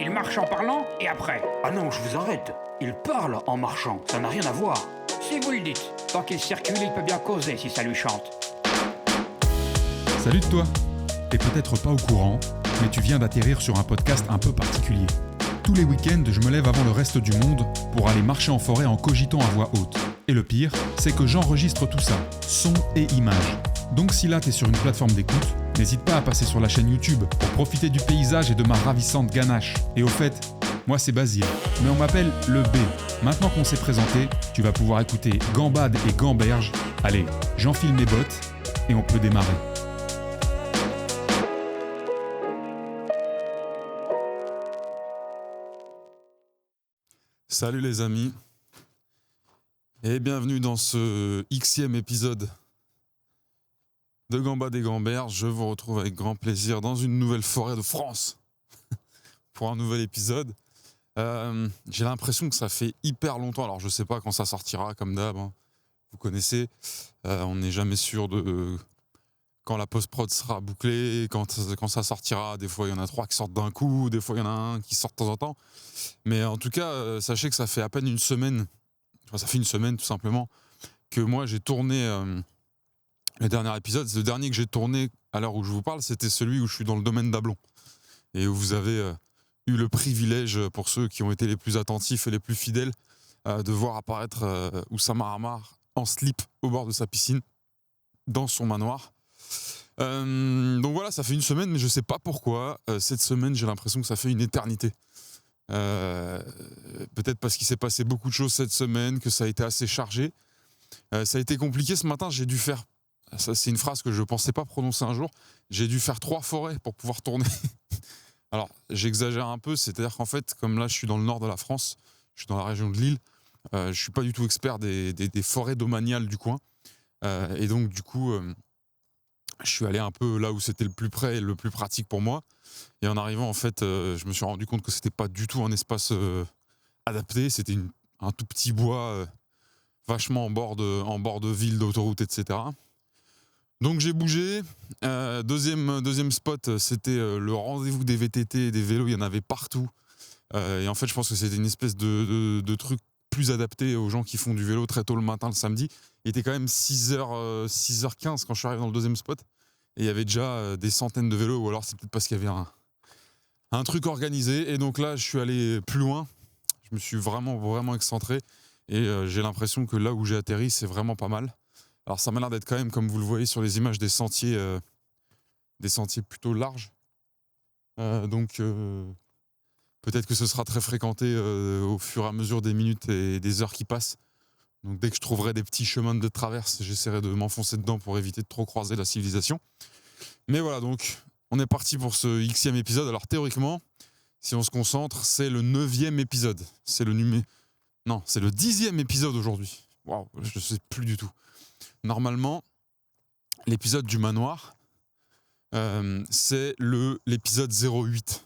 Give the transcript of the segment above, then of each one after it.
Il marche en parlant et après. Ah non, je vous arrête. Il parle en marchant, ça n'a rien à voir. Si vous le dites. Tant qu'il circule, il peut bien causer si ça lui chante. Salut toi. T'es peut-être pas au courant, mais tu viens d'atterrir sur un podcast un peu particulier. Tous les week-ends, je me lève avant le reste du monde pour aller marcher en forêt en cogitant à voix haute. Et le pire, c'est que j'enregistre tout ça, son et images. Donc si là t'es sur une plateforme d'écoute, n'hésite pas à passer sur la chaîne YouTube pour profiter du paysage et de ma ravissante ganache. Et au fait, moi c'est Basile, mais on m'appelle le B. Maintenant qu'on s'est présenté, tu vas pouvoir écouter Gambade et Gamberge. Allez, j'enfile mes bottes et on peut démarrer. Salut les amis et bienvenue dans ce Xème épisode de Gambade et Gamberge. Je vous retrouve avec grand plaisir dans une nouvelle forêt de France pour un nouvel épisode. J'ai l'impression que ça fait hyper longtemps, alors je sais pas quand ça sortira comme d'hab, hein. Vous connaissez, on n'est jamais sûr de quand la post-prod sera bouclée, quand ça sortira. Des fois il y en a 3 qui sortent d'un coup, des fois il y en a un qui sort de temps en temps. Mais en tout cas, sachez que ça fait à peine une semaine, enfin ça fait une semaine tout simplement, que moi j'ai tourné le dernier épisode. Le dernier que j'ai tourné à l'heure où je vous parle, c'était celui où je suis dans le domaine d'Ablon. Et où vous avez eu le privilège, pour ceux qui ont été les plus attentifs et les plus fidèles, de voir apparaître Oussama Hamar en slip au bord de sa piscine, dans son manoir. Donc voilà, ça fait une semaine, mais je sais pas pourquoi. Cette semaine, j'ai l'impression que ça fait une éternité. Peut-être parce qu'il s'est passé beaucoup de choses cette semaine, que ça a été assez chargé. Ça a été compliqué ce matin, j'ai dû faire... Ça, c'est une phrase que je pensais pas prononcer un jour. J'ai dû faire 3 forêts pour pouvoir tourner. Alors, j'exagère un peu, c'est-à-dire qu'en fait, comme là, je suis dans le nord de la France, je suis dans la région de Lille, je suis pas du tout expert des forêts domaniales du coin. Et donc, du coup, je suis allé un peu là où c'était le plus près et le plus pratique pour moi. Et en arrivant, en fait, je me suis rendu compte que c'était pas du tout un espace adapté. C'était un tout petit bois vachement en bord de ville, d'autoroute, etc. Donc j'ai bougé. Deuxième spot, c'était le rendez-vous des VTT et des vélos. Il y en avait partout. Et en fait, je pense que c'était une espèce de truc plus adapté aux gens qui font du vélo très tôt le matin, le samedi. Il était quand même 6h15 quand je suis arrivé dans le deuxième spot. Et il y avait déjà des centaines de vélos. Ou alors c'est peut-être parce qu'il y avait un truc organisé. Et donc là, je suis allé plus loin. Je me suis vraiment excentré. Et j'ai l'impression que là où j'ai atterri, c'est vraiment pas mal. Alors ça m'a l'air d'être quand même, comme vous le voyez sur les images, des sentiers plutôt larges. Donc peut-être que ce sera très fréquenté au fur et à mesure des minutes et des heures qui passent. Donc dès que je trouverai des petits chemins de traverse, j'essaierai de m'enfoncer dedans pour éviter de trop croiser la civilisation. Mais voilà, donc on est parti pour ce Xème épisode. Alors théoriquement, si on se concentre, c'est le 9e épisode. C'est le 10e épisode aujourd'hui. Waouh, je ne sais plus du tout. Normalement, l'épisode du manoir, c'est l'épisode 08.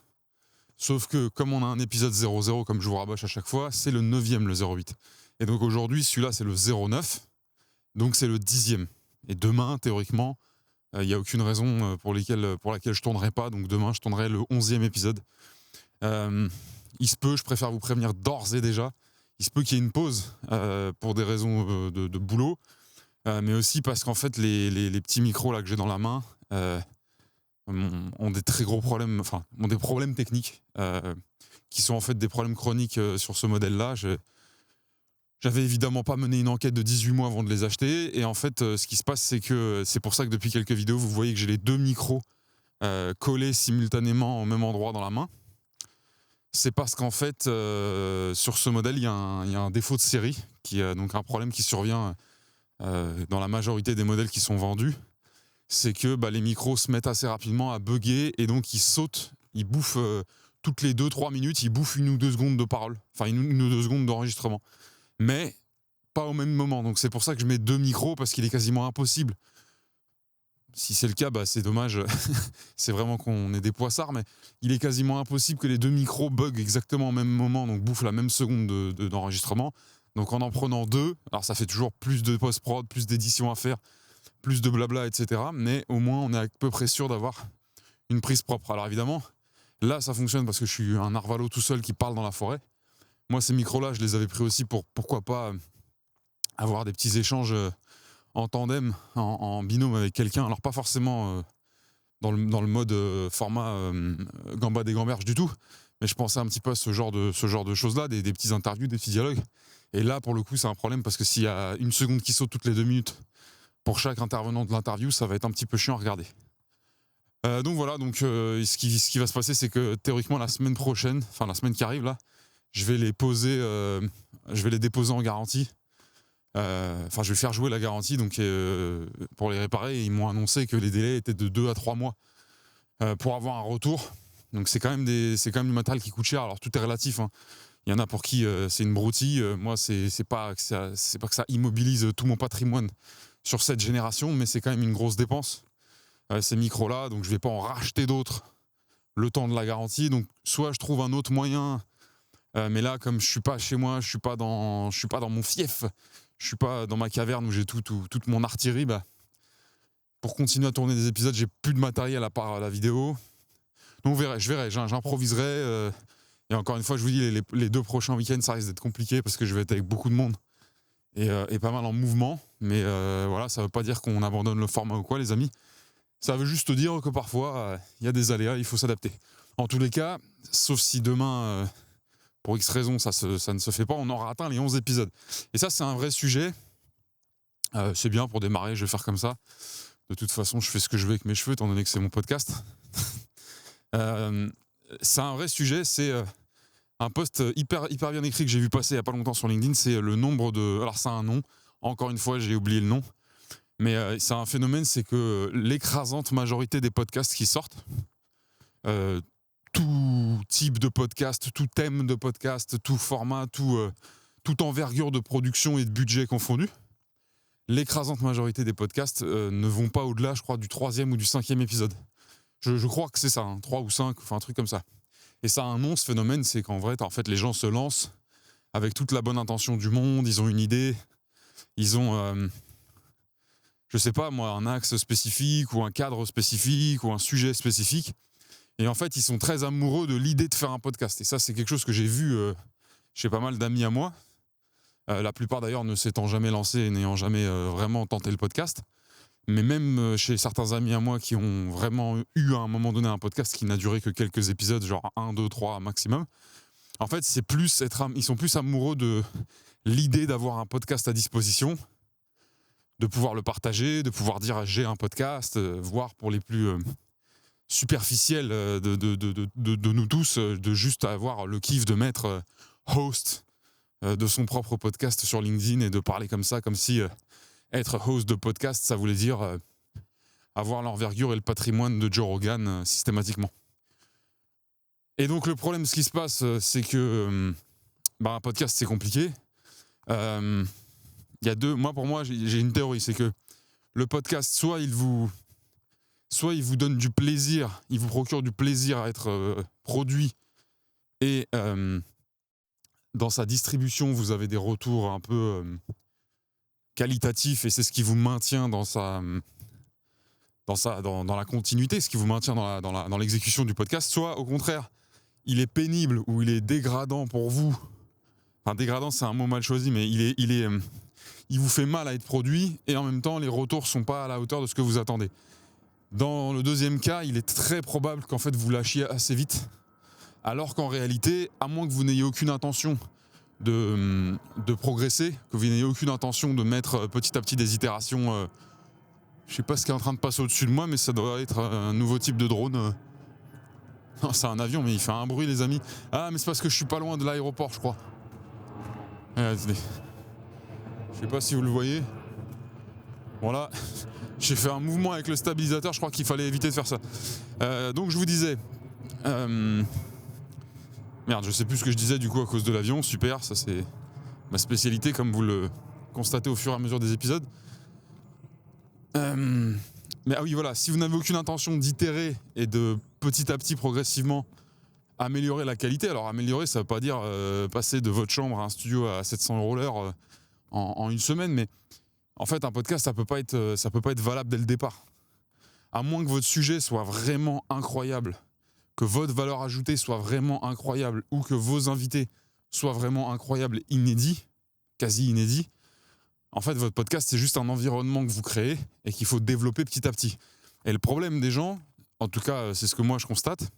Sauf que comme on a un épisode 00, comme je vous rabâche à chaque fois, c'est le 9e, le 08. Et donc aujourd'hui, celui-là, c'est le 09. Donc c'est le 10e. Et demain, théoriquement, il n'y a aucune raison pour laquelle je ne tournerai pas. Donc demain, je tournerai le 11e épisode. Il se peut, je préfère vous prévenir d'ores et déjà, il se peut qu'il y ait une pause pour des raisons de boulot. Mais aussi parce qu'en fait, les petits micros là, que j'ai dans la main ont des très gros problèmes, enfin, ont des problèmes techniques qui sont en fait des problèmes chroniques sur ce modèle-là. J'avais évidemment pas mené une enquête de 18 mois avant de les acheter. Et en fait, ce qui se passe, c'est que c'est pour ça que depuis quelques vidéos, vous voyez que j'ai les 2 micros collés simultanément au même endroit dans la main. C'est parce qu'en fait, sur ce modèle, il y a un défaut de série, qui est donc un problème qui survient dans la majorité des modèles qui sont vendus. C'est que les micros se mettent assez rapidement à bugger et donc ils sautent, ils bouffent toutes les 2-3 minutes, ils bouffent 1 ou 2 secondes de parole, enfin 1 ou 2 secondes d'enregistrement. Mais pas au même moment. Donc c'est pour ça que je mets 2 micros, parce qu'il est quasiment impossible. Si c'est le cas, c'est dommage. C'est vraiment qu'on est des poissards, mais il est quasiment impossible que les 2 micros bug exactement au même moment, donc bouffent la même seconde d'enregistrement. Donc en prenant 2, alors ça fait toujours plus de post-prod, plus d'édition à faire, plus de blabla, etc. Mais au moins on est à peu près sûr d'avoir une prise propre. Alors évidemment, Là, ça fonctionne parce que je suis un narvalo tout seul qui parle dans la forêt. Moi, ces micros-là, je les avais pris aussi pour, pourquoi pas, avoir des petits échanges en tandem, en binôme avec quelqu'un. Alors, pas forcément dans le mode format gambade et gamberge du tout, mais je pensais un petit peu à ce genre de choses-là, des petites interviews, des petits dialogues. Et là, pour le coup, c'est un problème parce que s'il y a une seconde qui saute toutes les 2 minutes pour chaque intervenant de l'interview, ça va être un petit peu chiant à regarder. Donc voilà, ce qui va se passer, c'est que théoriquement, la semaine prochaine, enfin la semaine qui arrive, là, je vais les déposer en garantie. Enfin, je vais faire jouer la garantie donc, pour les réparer. Ils m'ont annoncé que les délais étaient de 2 à 3 mois pour avoir un retour. Donc c'est quand même du matériel qui coûte cher. Alors tout est relatif, hein. Il y en a pour qui c'est une broutille. Moi, c'est pas que ça immobilise tout mon patrimoine sur cette génération, mais c'est quand même une grosse dépense. Ces micros-là, donc je vais pas en racheter d'autres le temps de la garantie. Donc soit je trouve un autre moyen, mais là, comme je suis pas chez moi, je suis pas dans mon fief, je suis pas dans ma caverne où j'ai toute mon artillerie. Pour continuer à tourner des épisodes, j'ai plus de matériel à part la vidéo. Donc je verrai, j'improviserai. Et encore une fois, je vous dis, les 2 prochains week-ends, ça risque d'être compliqué parce que je vais être avec beaucoup de monde et pas mal en mouvement. Mais voilà, ça veut pas dire qu'on abandonne le format ou quoi, les amis. Ça veut juste dire que parfois, il y a des aléas, il faut s'adapter. En tous les cas, sauf si demain, pour X raisons, ça ne se fait pas, on aura atteint les 11 épisodes. Et ça, c'est un vrai sujet. C'est bien pour démarrer, je vais faire comme ça. De toute façon, je fais ce que je veux avec mes cheveux, étant donné que c'est mon podcast. C'est un vrai sujet, c'est un post hyper bien écrit que j'ai vu passer il n'y a pas longtemps sur LinkedIn, c'est le nombre de... Alors ça a un nom, encore une fois j'ai oublié le nom, mais c'est un phénomène, c'est que l'écrasante majorité des podcasts qui sortent, tout type de podcast, tout thème de podcast, tout format, toute envergure de production et de budget confondu, l'écrasante majorité des podcasts ne vont pas au-delà, je crois, du 3e ou du 5e épisode. Je crois que c'est ça, 3 ou 5, enfin un truc comme ça. Et ça a un nom, ce phénomène, c'est qu'en vrai, les gens se lancent avec toute la bonne intention du monde, ils ont une idée, ils ont, je sais pas moi, un axe spécifique ou un cadre spécifique ou un sujet spécifique. Et en fait, ils sont très amoureux de l'idée de faire un podcast. Et ça, c'est quelque chose que j'ai vu chez pas mal d'amis à moi. La plupart d'ailleurs ne s'étant jamais lancés et n'ayant jamais vraiment tenté le podcast. Mais même chez certains amis à moi qui ont vraiment eu à un moment donné un podcast qui n'a duré que quelques épisodes, genre 1, 2, 3 maximum, en fait, ils sont plus amoureux de l'idée d'avoir un podcast à disposition, de pouvoir le partager, de pouvoir dire j'ai un podcast, voire pour les plus superficiels de nous tous, de juste avoir le kiff de mettre host de son propre podcast sur LinkedIn et de parler comme ça, comme si... être host de podcast, ça voulait dire avoir l'envergure et le patrimoine de Joe Rogan systématiquement. Et donc le problème, ce qui se passe, c'est que un podcast, c'est compliqué. Pour moi, j'ai une théorie, c'est que le podcast, soit il vous donne du plaisir, il vous procure du plaisir à être produit, et dans sa distribution, vous avez des retours un peu... qualitatif, et c'est ce qui vous maintient dans la continuité, ce qui vous maintient dans l'exécution du podcast, soit au contraire, il est pénible ou il est dégradant pour vous. Enfin, dégradant, c'est un mot mal choisi, mais il vous fait mal à être produit et en même temps, les retours sont pas à la hauteur de ce que vous attendez. Dans le deuxième cas, il est très probable qu'en fait, vous lâchiez assez vite, alors qu'en réalité, à moins que vous n'ayez aucune intention de progresser, que vous n'ayez aucune intention de mettre petit à petit des itérations. Je sais pas ce qui est en train de passer au-dessus de moi, mais ça doit être un nouveau type de drone. Non, c'est un avion, mais il fait un bruit, les amis. Ah, mais c'est parce que je suis pas loin de l'aéroport, je crois. Attendez. Je sais pas si vous le voyez. Voilà. J'ai fait un mouvement avec le stabilisateur, je crois qu'il fallait éviter de faire ça. Donc je vous disais... Merde, je sais plus ce que je disais du coup à cause de l'avion. Super, ça c'est ma spécialité, comme vous le constatez au fur et à mesure des épisodes. Mais ah oui, voilà, si vous n'avez aucune intention d'itérer et de petit à petit, progressivement, améliorer la qualité, alors améliorer, ça veut pas dire passer de votre chambre à un studio à 700 € l'heure en une semaine, mais en fait, un podcast, ça peut pas être valable dès le départ. À moins que votre sujet soit vraiment incroyable, que votre valeur ajoutée soit vraiment incroyable ou que vos invités soient vraiment incroyables, inédits, quasi inédits, en fait, votre podcast, c'est juste un environnement que vous créez et qu'il faut développer petit à petit. Et le problème des gens, en tout cas, c'est ce que moi je constate,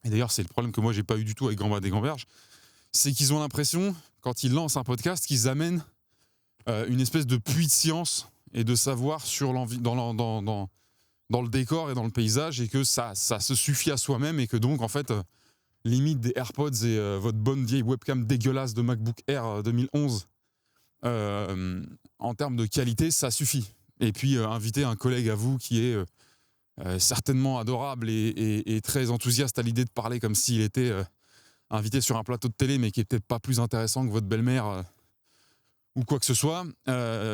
et d'ailleurs, c'est le problème que moi j'ai pas eu du tout avec Gambad et Gamberge, c'est qu'ils ont l'impression, quand ils lancent un podcast, qu'ils amènent une espèce de puits de science et de savoir sur dans le décor et dans le paysage, et que ça se suffit à soi-même, et que donc, en fait, limite des AirPods et votre bonne vieille webcam dégueulasse de MacBook Air 2011, en termes de qualité, ça suffit. Et puis, inviter un collègue à vous qui est certainement adorable et très enthousiaste à l'idée de parler comme s'il était invité sur un plateau de télé, mais qui est peut-être pas plus intéressant que votre belle-mère ou quoi que ce soit,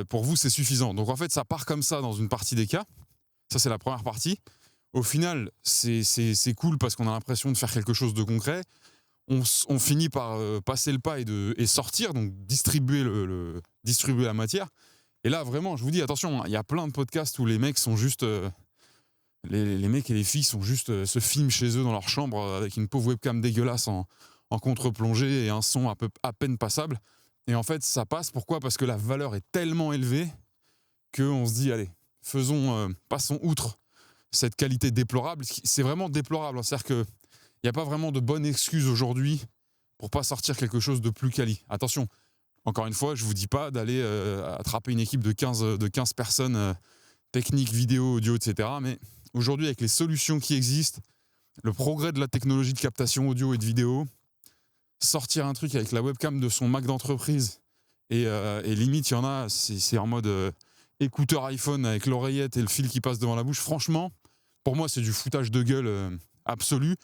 pour vous, c'est suffisant. Donc, en fait, ça part comme ça dans une partie des cas. Ça, c'est la première partie. Au final, c'est cool parce qu'on a l'impression de faire quelque chose de concret. On finit par passer le pas et sortir, donc distribuer la matière. Et là, vraiment, je vous dis, attention, il y a plein de podcasts où les mecs sont juste... les mecs et les filles sont juste se filment chez eux dans leur chambre avec une pauvre webcam dégueulasse en contre-plongée et un son à peine passable. Et en fait, ça passe. Pourquoi ? Parce que la valeur est tellement élevée qu'on se dit, allez, passons outre cette qualité déplorable. C'est vraiment déplorable. C'est-à-dire qu'il n'y a pas vraiment de bonne excuse aujourd'hui pour pas sortir quelque chose de plus quali. Attention, encore une fois, je ne vous dis pas d'aller attraper une équipe de 15 personnes techniques, vidéo, audio, etc. Mais aujourd'hui, avec les solutions qui existent, le progrès de la technologie de captation audio et de vidéo, sortir un truc avec la webcam de son Mac d'entreprise et limite, il y en a, c'est en mode écouteur iPhone avec l'oreillette et le fil qui passe devant la bouche. Franchement, pour moi, c'est du foutage de gueule absolu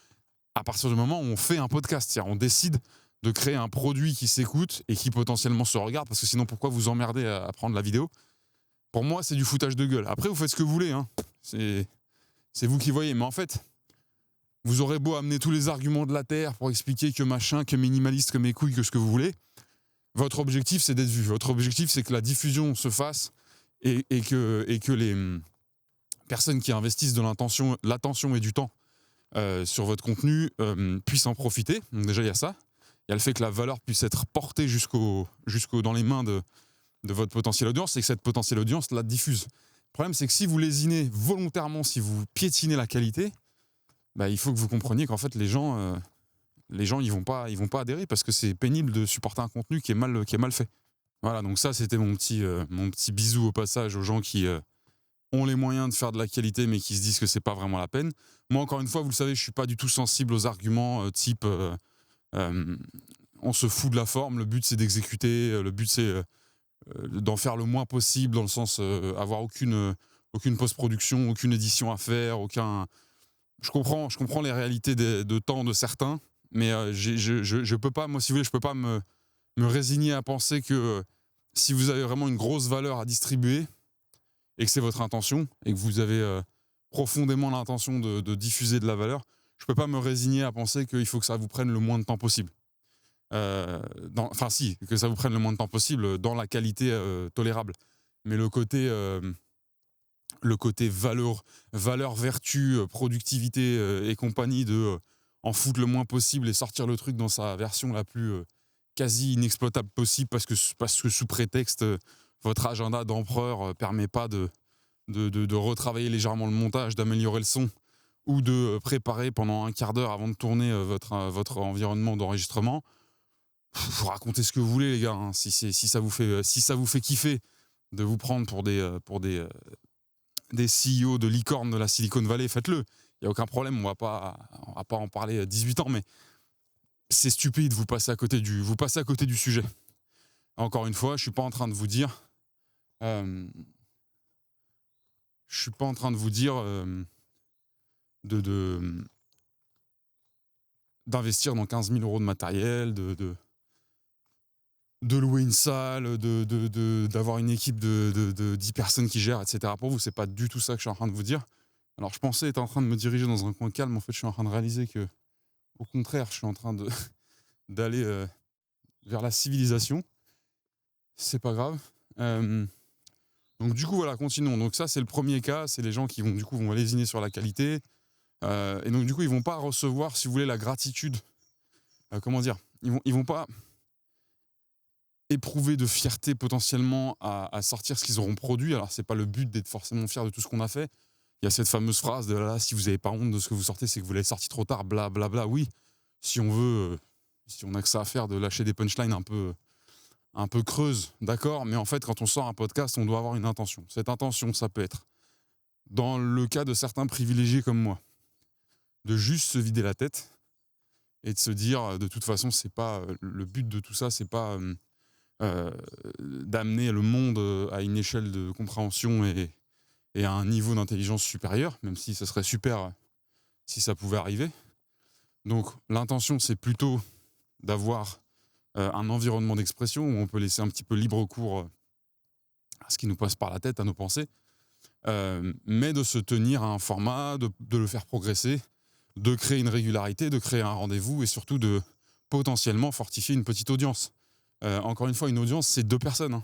à partir du moment où on fait un podcast. C'est-à-dire, on décide de créer un produit qui s'écoute et qui potentiellement se regarde, parce que sinon, pourquoi vous emmerder à prendre la vidéo ? Pour moi, c'est du foutage de gueule. Après, vous faites ce que vous voulez, hein. C'est vous qui voyez. Mais en fait, vous aurez beau amener tous les arguments de la Terre pour expliquer que machin, que minimaliste, que mes couilles, que ce que vous voulez. Votre objectif, c'est d'être vu. Votre objectif, c'est que la diffusion se fasse et que les personnes qui investissent de l'attention et du temps sur votre contenu puissent en profiter. Donc déjà, il y a ça. Il y a le fait que la valeur puisse être portée dans les mains de votre potentielle audience, et que cette potentielle audience la diffuse. Le problème, c'est que si vous lésinez volontairement, si vous piétinez la qualité, bah, il faut que vous compreniez qu'en fait, les gens ils vont pas adhérer, parce que c'est pénible de supporter un contenu qui est mal fait. Voilà, donc ça, c'était mon petit bisou au passage aux gens qui ont les moyens de faire de la qualité, mais qui se disent que c'est pas vraiment la peine. Moi, encore une fois, vous le savez, je suis pas du tout sensible aux arguments type on se fout de la forme, le but c'est d'exécuter, le but c'est d'en faire le moins possible, dans le sens avoir aucune post-production, aucune édition à faire, Je comprends les réalités de temps de certains, mais je peux pas, moi, si vous voulez, je peux pas me résigner à penser que si vous avez vraiment une grosse valeur à distribuer et que c'est votre intention et que vous avez profondément l'intention de diffuser de la valeur, je peux pas me résigner à penser qu'il faut que ça vous prenne le moins de temps possible. Que ça vous prenne le moins de temps possible dans la qualité tolérable. Mais le côté valeur, vertu, productivité et compagnie de en foutre le moins possible et sortir le truc dans sa version la plus quasi inexploitable possible, parce que sous prétexte votre agenda d'empereur permet pas de retravailler légèrement le montage, d'améliorer le son, ou de préparer pendant un quart d'heure avant de tourner votre environnement d'enregistrement. Vous racontez ce que vous voulez, les gars, hein. Si ça vous fait kiffer de vous prendre pour des CEO de licorne de la Silicon Valley, faites-le. Il n'y a aucun problème, on va pas en parler 18 ans, mais c'est stupide, vous passez à côté du sujet. Encore une fois, je suis pas en train de vous dire d'investir dans 15 000 € de matériel, de louer une salle, d'avoir une équipe de 10 personnes qui gèrent, etc. Pour vous, c'est pas du tout ça que je suis en train de vous dire. Alors, je pensais être en train de me diriger dans un coin calme. En fait, je suis en train de réaliser que, au contraire, je suis en train d'aller vers la civilisation. C'est pas grave. Donc, du coup, voilà, continuons. Donc, ça, c'est le premier cas. C'est les gens qui vont lésiner sur la qualité. Et donc du coup, ils vont pas recevoir, si vous voulez, la gratitude. Ils vont pas éprouver de fierté potentiellement à sortir ce qu'ils auront produit. Alors c'est pas le but d'être forcément fier de tout ce qu'on a fait. Il y a cette fameuse phrase de là, si vous n'avez pas honte de ce que vous sortez, c'est que vous l'avez sorti trop tard, bla bla bla. Oui, si on veut, si on a que ça à faire de lâcher des punchlines un peu creuses, d'accord. Mais en fait, quand on sort un podcast, on doit avoir une intention. Cette intention, ça peut être, dans le cas de certains privilégiés comme moi, de juste se vider la tête et de se dire, de toute façon, c'est pas le but de tout ça, c'est pas d'amener le monde à une échelle de compréhension et à un niveau d'intelligence supérieur, même si ce serait super si ça pouvait arriver. Donc l'intention, c'est plutôt d'avoir un environnement d'expression où on peut laisser un petit peu libre cours à ce qui nous passe par la tête, à nos pensées, mais de se tenir à un format, de le faire progresser, de créer une régularité, de créer un rendez-vous et surtout de potentiellement fortifier une petite audience. Encore une fois, une audience, c'est 2 personnes.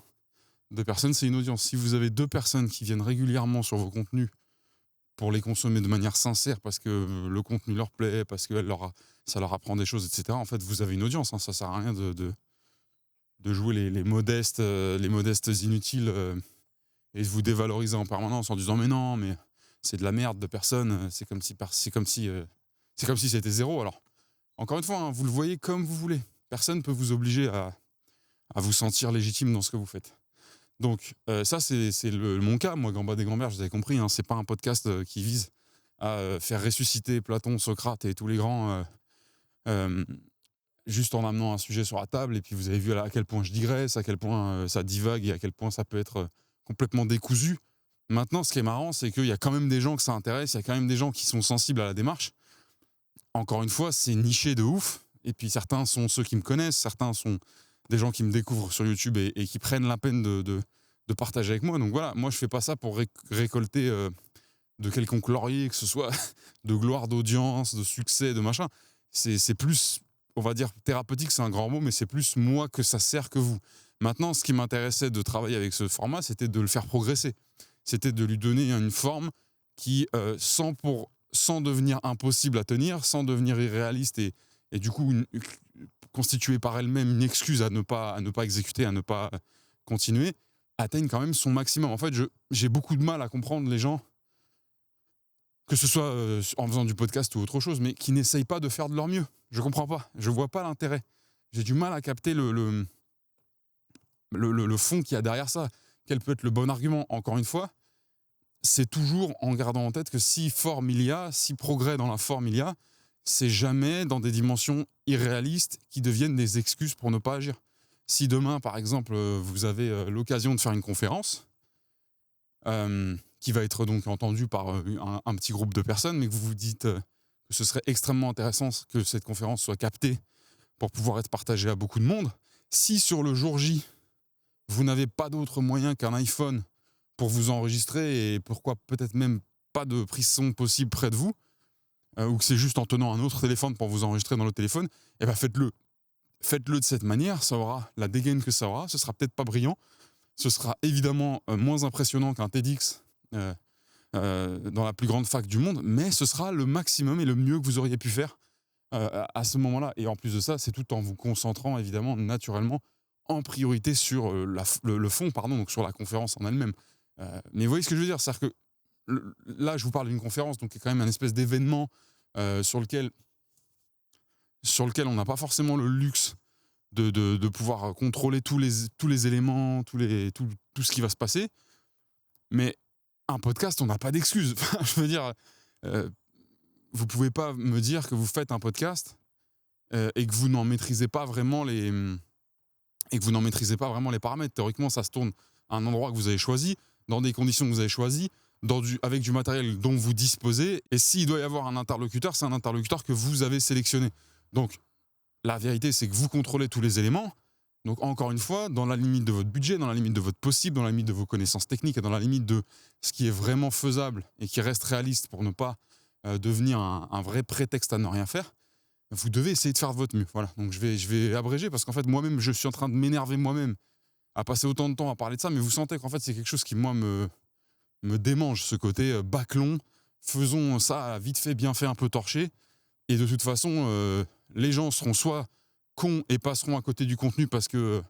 2 personnes, c'est une audience. Si vous avez 2 personnes qui viennent régulièrement sur vos contenus pour les consommer de manière sincère, parce que le contenu leur plaît, parce que ça leur apprend des choses, etc., en fait, vous avez une audience. Ça sert à rien de jouer les modestes inutiles et de vous dévaloriser en permanence en disant mais non, mais c'est de la merde de personne, c'est comme si c'était zéro. Alors, encore une fois, vous le voyez comme vous voulez. Personne ne peut vous obliger à vous sentir légitime dans ce que vous faites. Donc ça, c'est mon cas. Moi, Gambas des Grands-Mères, vous avez compris, c'est pas un podcast qui vise à faire ressusciter Platon, Socrate et tous les grands juste en amenant un sujet sur la table. Et puis vous avez vu à quel point je digresse, à quel point ça divague et à quel point ça peut être complètement décousu. Maintenant, ce qui est marrant, c'est qu'il y a quand même des gens que ça intéresse, il y a quand même des gens qui sont sensibles à la démarche. Encore une fois, c'est niché de ouf. Et puis certains sont ceux qui me connaissent, certains sont des gens qui me découvrent sur YouTube et qui prennent la peine de partager avec moi. Donc voilà, moi je fais pas ça pour récolter de quelconque laurier, que ce soit de gloire d'audience, de succès, de machin. C'est plus, on va dire, thérapeutique, c'est un grand mot, mais c'est plus moi que ça sert que vous. Maintenant, ce qui m'intéressait de travailler avec ce format, c'était de le faire progresser. C'était de lui donner une forme qui, sans devenir impossible à tenir, sans devenir irréaliste et du coup constituer par elle-même une excuse à ne pas exécuter, à ne pas continuer, atteigne quand même son maximum. En fait, j'ai beaucoup de mal à comprendre les gens, que ce soit en faisant du podcast ou autre chose, mais qui n'essayent pas de faire de leur mieux. Je comprends pas. Je vois pas l'intérêt. J'ai du mal à capter le fond qu'il y a derrière ça. Quel peut être le bon argument? Encore une fois, c'est toujours en gardant en tête que si forme il y a, si progrès dans la forme il y a, c'est jamais dans des dimensions irréalistes qui deviennent des excuses pour ne pas agir. Si demain, par exemple, vous avez l'occasion de faire une conférence qui va être donc entendue par un petit groupe de personnes, mais que vous vous dites que ce serait extrêmement intéressant que cette conférence soit captée pour pouvoir être partagée à beaucoup de monde, si sur le jour J, vous n'avez pas d'autre moyen qu'un iPhone pour vous enregistrer et pourquoi peut-être même pas de prise son possible près de vous, ou que c'est juste en tenant un autre téléphone pour vous enregistrer dans le téléphone, eh ben faites-le. Faites-le de cette manière, ça aura la dégaine que ça aura, ce sera peut-être pas brillant, ce sera évidemment moins impressionnant qu'un TEDx dans la plus grande fac du monde, mais ce sera le maximum et le mieux que vous auriez pu faire à ce moment-là. Et en plus de ça, c'est tout en vous concentrant évidemment naturellement en priorité sur le fond, donc sur la conférence en elle-même. Mais vous voyez ce que je veux dire, c'est-à-dire que là, je vous parle d'une conférence, donc qui est quand même un espèce d'événement sur lequel on n'a pas forcément le luxe de pouvoir contrôler tous les éléments, tout ce qui va se passer. Mais un podcast, on n'a pas d'excuses. Je veux dire, vous pouvez pas me dire que vous faites un podcast et que vous n'en maîtrisez pas vraiment les paramètres. Théoriquement, ça se tourne à un endroit que vous avez choisi, dans des conditions que vous avez choisies, avec du matériel dont vous disposez. Et s'il doit y avoir un interlocuteur, c'est un interlocuteur que vous avez sélectionné. Donc, la vérité, c'est que vous contrôlez tous les éléments. Donc, encore une fois, dans la limite de votre budget, dans la limite de votre possible, dans la limite de vos connaissances techniques et dans la limite de ce qui est vraiment faisable et qui reste réaliste pour ne pas devenir un vrai prétexte à ne rien faire, vous devez essayer de faire de votre mieux. Voilà. Donc, je vais abréger parce qu'en fait, moi-même, je suis en train de m'énerver moi-même à passer autant de temps à parler de ça, mais vous sentez qu'en fait, c'est quelque chose qui, moi, me démange, ce côté bâclon, faisons ça vite fait, bien fait, un peu torché. Et de toute façon, les gens seront soit cons et passeront à côté du contenu parce que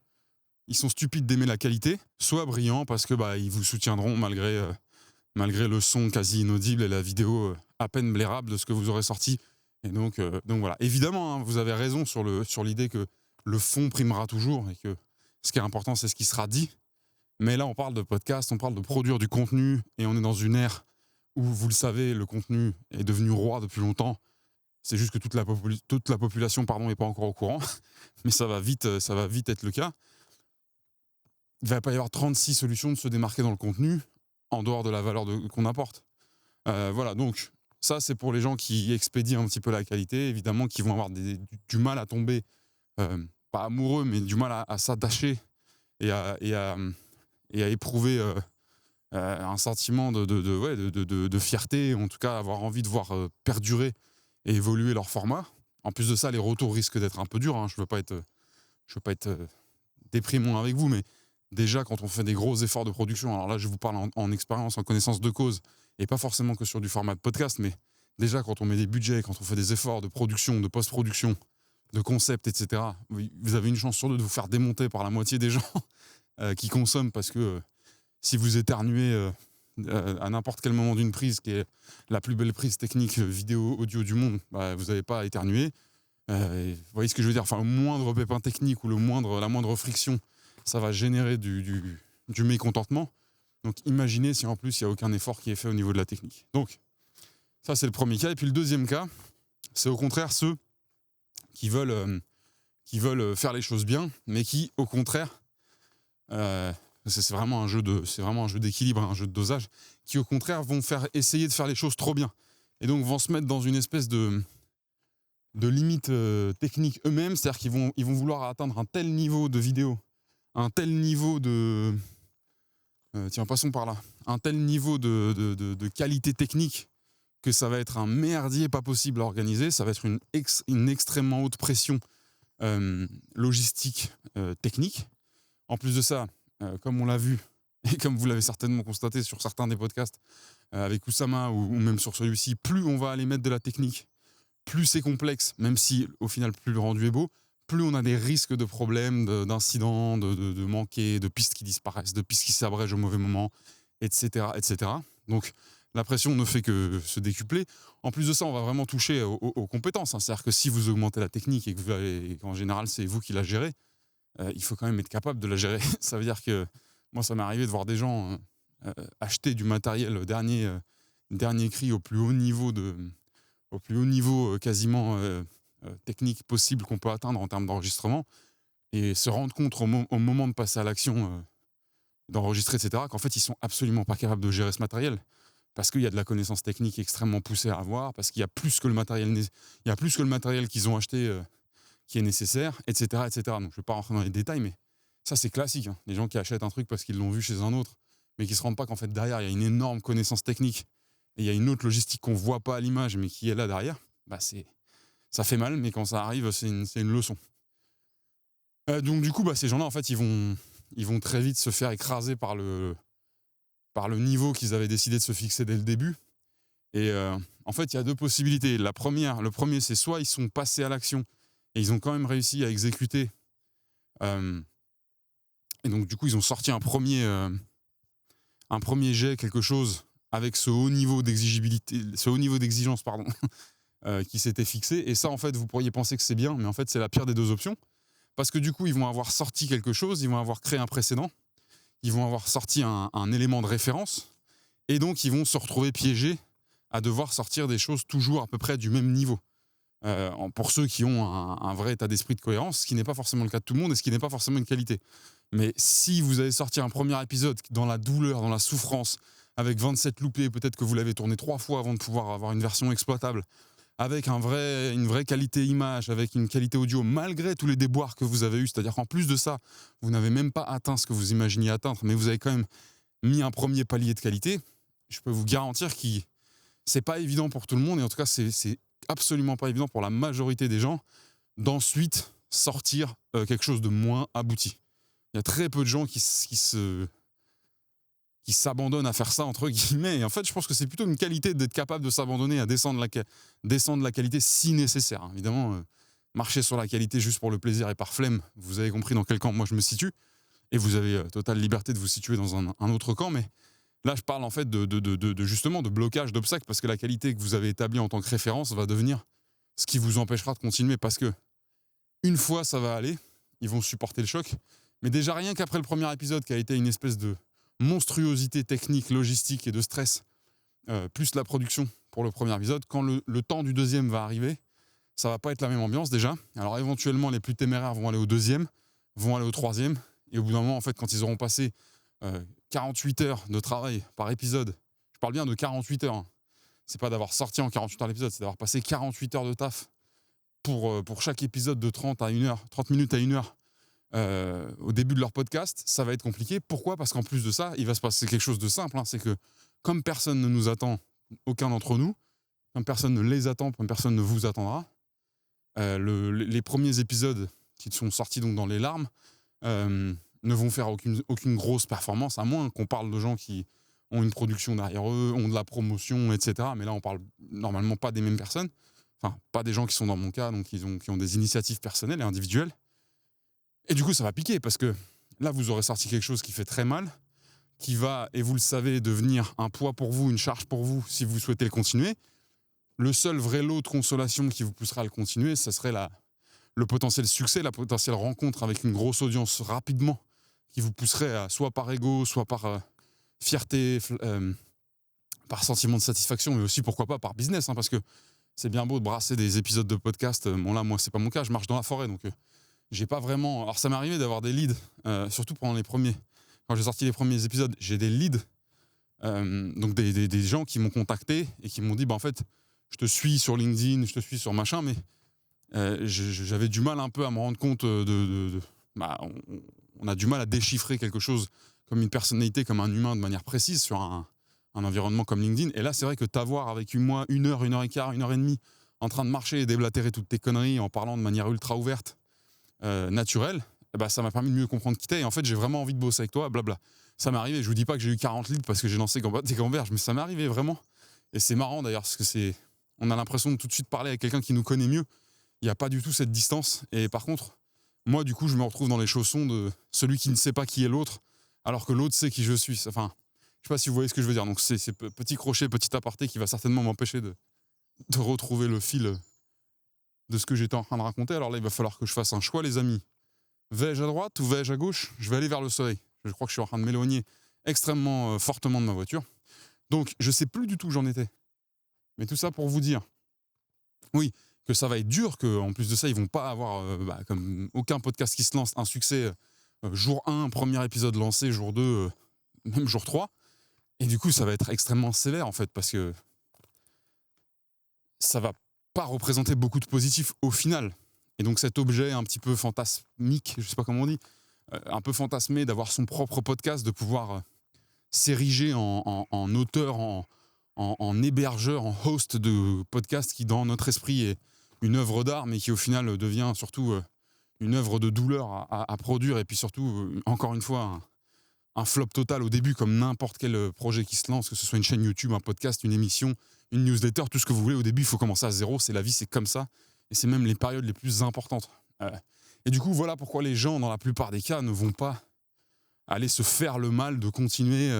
ils sont stupides d'aimer la qualité, soit brillants parce que ils vous soutiendront malgré le son quasi inaudible et la vidéo à peine blairable de ce que vous aurez sorti. Et donc voilà. Évidemment, hein, vous avez raison sur l'idée que le fond primera toujours et que ce qui est important, c'est ce qui sera dit. Mais là, on parle de podcast, on parle de produire du contenu et on est dans une ère où, vous le savez, le contenu est devenu roi depuis longtemps. C'est juste que toute la population n'est pas encore au courant, mais ça va vite être le cas. Il va pas y avoir 36 solutions de se démarquer dans le contenu en dehors de la valeur qu'on apporte. Voilà, donc ça, c'est pour les gens qui expédient un petit peu la qualité, évidemment, qui vont avoir du mal à tomber, pas amoureux, mais du mal à s'attacher et à éprouver un sentiment de fierté, en tout cas avoir envie de voir perdurer et évoluer leur format. En plus de ça, les retours risquent d'être un peu durs, hein. Je veux pas être déprimant avec vous, mais déjà quand on fait des gros efforts de production, alors là je vous parle en expérience, en connaissance de cause, et pas forcément que sur du format de podcast, mais déjà quand on met des budgets, quand on fait des efforts de production, de post-production, de concept, etc., vous avez une chance sur deux de vous faire démonter par la moitié des gens qui consomment, parce que si vous éternuez à n'importe quel moment d'une prise, qui est la plus belle prise technique vidéo, audio du monde, vous n'avez pas à éternuer. Vous voyez ce que je veux dire, enfin, le moindre pépin technique ou la moindre friction, ça va générer du mécontentement. Donc imaginez si en plus il n'y a aucun effort qui est fait au niveau de la technique. Donc ça, c'est le premier cas. Et puis le deuxième cas, c'est au contraire ceux qui veulent faire les choses bien, mais qui, au contraire, c'est vraiment un jeu d'équilibre, un jeu de dosage, qui au contraire vont essayer de faire les choses trop bien. Et donc vont se mettre dans une espèce de limite technique eux-mêmes, c'est-à-dire qu'ils vont vouloir atteindre un tel niveau de vidéo, un tel niveau de... passons par là. Un tel niveau de qualité technique que ça va être un merdier pas possible à organiser, ça va être une extrêmement haute pression logistique, technique. En plus de ça, comme on l'a vu, et comme vous l'avez certainement constaté sur certains des podcasts, avec Oussama ou même sur celui-ci, plus on va aller mettre de la technique, plus c'est complexe, même si au final plus le rendu est beau, plus on a des risques de problèmes, d'incidents, de manquer, de pistes qui disparaissent, de pistes qui s'abrègent au mauvais moment, etc., etc. Donc la pression ne fait que se décupler. En plus de ça, on va vraiment toucher aux compétences, hein. C'est-à-dire que si vous augmentez la technique et qu'en général c'est vous qui la gérez, il faut quand même être capable de la gérer. Ça veut dire que moi, ça m'est arrivé de voir des gens acheter du matériel dernier cri au plus haut niveau quasiment technique possible qu'on peut atteindre en termes d'enregistrement, et se rendre compte au moment de passer à l'action, d'enregistrer, etc., qu'en fait, ils sont absolument pas capables de gérer ce matériel, parce qu'il y a de la connaissance technique extrêmement poussée à avoir, parce qu'il y a plus que le matériel qu'ils ont acheté qui est nécessaire, etc., etc. Donc, je ne vais pas rentrer dans les détails, mais ça, c'est classique, hein. Les gens qui achètent un truc parce qu'ils l'ont vu chez un autre, mais qui ne se rendent pas qu'en fait, derrière, il y a une énorme connaissance technique et il y a une autre logistique qu'on ne voit pas à l'image, mais qui est là derrière, ça fait mal, mais quand ça arrive, c'est une leçon. Donc, du coup, ces gens-là, en fait, ils vont très vite se faire écraser par le niveau qu'ils avaient décidé de se fixer dès le début. Et en fait, il y a deux possibilités. Le premier, c'est soit ils sont passés à l'action et ils ont quand même réussi à exécuter. Et donc, du coup, ils ont sorti un premier jet, quelque chose, avec ce haut niveau d'exigence, qui s'était fixé. Et ça, en fait, vous pourriez penser que c'est bien, mais en fait, c'est la pire des deux options. Parce que du coup, ils vont avoir sorti quelque chose, ils vont avoir créé un précédent, ils vont avoir sorti un élément de référence, et donc ils vont se retrouver piégés à devoir sortir des choses toujours à peu près du même niveau. Pour ceux qui ont un vrai état d'esprit de cohérence, ce qui n'est pas forcément le cas de tout le monde et ce qui n'est pas forcément une qualité. Mais si vous avez sorti un premier épisode dans la douleur, dans la souffrance, avec 27 loupés, peut-être que vous l'avez tourné 3 fois avant de pouvoir avoir une version exploitable, avec une vraie qualité image, avec une qualité audio, malgré tous les déboires que vous avez eus, c'est-à-dire qu'en plus de ça, vous n'avez même pas atteint ce que vous imaginiez atteindre, mais vous avez quand même mis un premier palier de qualité, je peux vous garantir que c'est pas évident pour tout le monde, et en tout cas, c'est absolument pas évident pour la majorité des gens d'ensuite sortir quelque chose de moins abouti. Il y a très peu de gens qui qui s'abandonnent à faire ça, entre guillemets. Et en fait, je pense que c'est plutôt une qualité d'être capable de s'abandonner à descendre la qualité si nécessaire. Évidemment, marcher sur la qualité juste pour le plaisir et par flemme, vous avez compris dans quel camp moi je me situe. Et vous avez totale liberté de vous situer dans un autre camp. Mais là, je parle en fait justement de blocage, d'obstacles, parce que la qualité que vous avez établie en tant que référence va devenir ce qui vous empêchera de continuer. Parce que une fois, ça va aller, ils vont supporter le choc. Mais déjà, rien qu'après le premier épisode, qui a été une espèce de monstruosité technique, logistique et de stress, plus la production pour le premier épisode, quand le temps du deuxième va arriver, ça va pas être la même ambiance déjà. Alors éventuellement, les plus téméraires vont aller au deuxième, vont aller au troisième, et au bout d'un moment, en fait, quand ils auront passé 48 heures de travail par épisode, je parle bien de 48 heures, hein. C'est pas d'avoir sorti en 48 heures l'épisode, c'est d'avoir passé 48 heures de taf pour chaque épisode de 30 minutes à 1 heure au début de leur podcast, ça va être compliqué. Pourquoi ? Parce qu'en plus de ça, il va se passer quelque chose de simple, hein, c'est que comme personne ne nous attend, aucun d'entre nous, comme personne ne les attend, comme personne ne vous attendra, les premiers épisodes qui sont sortis donc dans les larmes ne vont faire aucune grosse performance, à moins qu'on parle de gens qui ont une production derrière eux, ont de la promotion, etc. Mais là, on parle normalement pas des mêmes personnes, enfin, pas des gens qui sont dans mon cas, donc qui ont des initiatives personnelles et individuelles. Et du coup, ça va piquer, parce que là, vous aurez sorti quelque chose qui fait très mal, qui va, et vous le savez, devenir un poids pour vous, une charge pour vous, si vous souhaitez le continuer. Le seul vrai lot de consolation qui vous poussera à le continuer, ce serait le potentiel succès, la potentielle rencontre avec une grosse audience rapidement, qui vous pousserait à, soit par ego, soit par fierté, par sentiment de satisfaction, mais aussi, pourquoi pas, par business, hein, parce que c'est bien beau de brasser des épisodes de podcast. Bon, là, moi, c'est pas mon cas, je marche dans la forêt, donc j'ai pas vraiment... Alors, ça m'est arrivé d'avoir des leads, surtout pendant les premiers... Quand j'ai sorti les premiers épisodes, j'ai des leads, donc des gens qui m'ont contacté et qui m'ont dit, en fait, je te suis sur LinkedIn, je te suis sur machin, mais j'avais du mal un peu à me rendre compte on a du mal à déchiffrer quelque chose comme une personnalité, comme un humain de manière précise sur un environnement comme LinkedIn. Et là, c'est vrai que t'avoir avec moi 1 heure, 1 heure et quart, 1 heure et demie, en train de marcher et déblatérer toutes tes conneries en parlant de manière ultra ouverte, naturelle, ça m'a permis de mieux comprendre qui t'es. Et en fait, j'ai vraiment envie de bosser avec toi, blabla. Ça m'est arrivé, je vous dis pas que j'ai eu 40 leads parce que j'ai lancé des gamberges, mais ça m'est arrivé vraiment. Et c'est marrant d'ailleurs, parce que on a l'impression de tout de suite parler avec quelqu'un qui nous connaît mieux. Il n'y a pas du tout cette distance. Et par contre, moi, du coup, je me retrouve dans les chaussons de celui qui ne sait pas qui est l'autre, alors que l'autre sait qui je suis. Enfin, je sais pas si vous voyez ce que je veux dire. Donc, c'est petit crochet, petit aparté qui va certainement m'empêcher de retrouver le fil de ce que j'étais en train de raconter. Alors là, il va falloir que je fasse un choix, les amis. Vais-je à droite ou vais-je à gauche ? Je vais aller vers le soleil. Je crois que je suis en train de m'éloigner extrêmement fortement de ma voiture. Donc, je sais plus du tout où j'en étais. Mais tout ça pour vous dire, oui, que ça va être dur, qu'en plus de ça, ils vont pas avoir, comme aucun podcast qui se lance, un succès jour 1, premier épisode lancé, jour 2, même jour 3. Et du coup, ça va être extrêmement sévère, en fait, parce que ça va pas représenter beaucoup de positif au final. Et donc cet objet un petit peu fantasmique, je sais pas comment on dit, un peu fantasmé d'avoir son propre podcast, de pouvoir s'ériger en auteur, en hébergeur, en host de podcast qui, dans notre esprit, est une œuvre d'art, mais qui au final devient surtout une œuvre de douleur à produire, et puis surtout, encore une fois, un flop total au début, comme n'importe quel projet qui se lance, que ce soit une chaîne YouTube, un podcast, une émission, une newsletter, tout ce que vous voulez. Au début, il faut commencer à zéro, c'est la vie, c'est comme ça, et c'est même les périodes les plus importantes. Et du coup, voilà pourquoi les gens, dans la plupart des cas, ne vont pas aller se faire le mal de continuer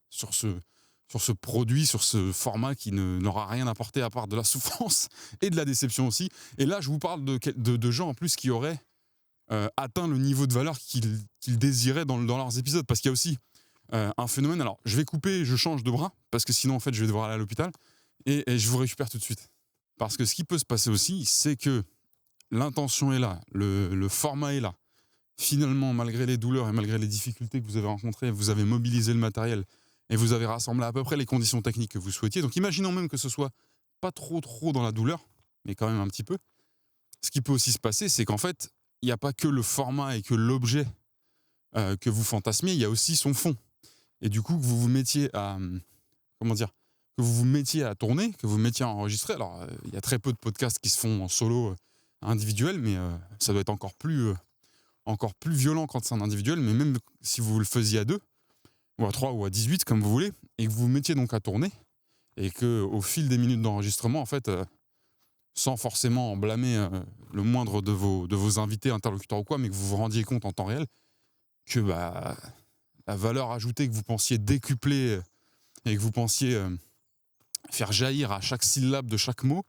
sur ce produit, sur ce format qui n'aura rien apporté à part de la souffrance et de la déception aussi. Et là, je vous parle de gens en plus qui auraient atteint le niveau de valeur qu'ils désiraient dans leurs épisodes. Parce qu'il y a aussi un phénomène. Alors, je vais couper, je change de bras, parce que sinon, en fait, je vais devoir aller à l'hôpital. Et je vous récupère tout de suite. Parce que ce qui peut se passer aussi, c'est que l'intention est là, le format est là. Finalement, malgré les douleurs et malgré les difficultés que vous avez rencontrées, vous avez mobilisé le matériel et vous avez rassemblé à peu près les conditions techniques que vous souhaitiez. Donc, imaginons même que ce soit pas trop dans la douleur, mais quand même un petit peu. Ce qui peut aussi se passer, c'est qu'en fait, il n'y a pas que le format et que l'objet que vous fantasmiez, il y a aussi son fond. Et du coup, que vous vous mettiez à... que vous vous mettiez à tourner, que vous vous mettiez à enregistrer. Alors, il y a très peu de podcasts qui se font en solo individuel, mais ça doit être encore plus violent quand c'est un individuel. Mais même si vous le faisiez à deux, ou à 3 ou à 18, comme vous voulez, et que vous vous mettiez donc à tourner, et qu'au fil des minutes d'enregistrement, en fait, sans forcément blâmer le moindre de vos invités, interlocuteurs ou quoi, mais que vous vous rendiez compte en temps réel que la valeur ajoutée que vous pensiez décupler et que vous pensiez faire jaillir à chaque syllabe de chaque mot,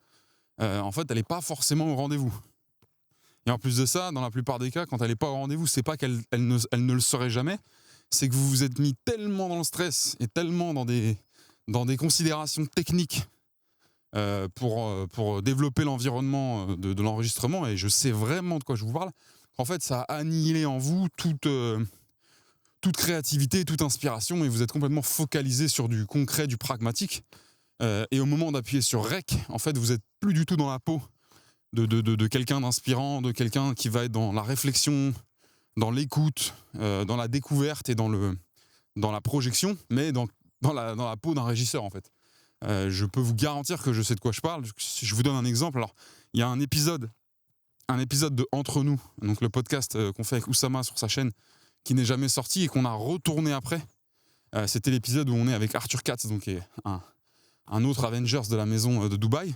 en fait, elle n'est pas forcément au rendez-vous. Et en plus de ça, dans la plupart des cas, quand elle n'est pas au rendez-vous, c'est pas qu'elle ne le serait jamais, c'est que vous vous êtes mis tellement dans le stress et tellement dans des considérations techniques pour développer l'environnement de l'enregistrement, et je sais vraiment de quoi je vous parle, qu'en fait, ça a annihilé en vous toute créativité, toute inspiration, et vous êtes complètement focalisé sur du concret, du pragmatique. Et au moment d'appuyer sur Rec, en fait, vous n'êtes plus du tout dans la peau de quelqu'un d'inspirant, de quelqu'un qui va être dans la réflexion, dans l'écoute, dans la découverte et dans la projection, mais dans la peau d'un régisseur, en fait. Je peux vous garantir que je sais de quoi je parle. Je vous donne un exemple. Alors, il y a un épisode de Entre nous, donc le podcast qu'on fait avec Oussama sur sa chaîne, qui n'est jamais sorti et qu'on a retourné après. C'était l'épisode où on est avec Arthur Katz, donc un autre Avengers de la maison de Dubaï.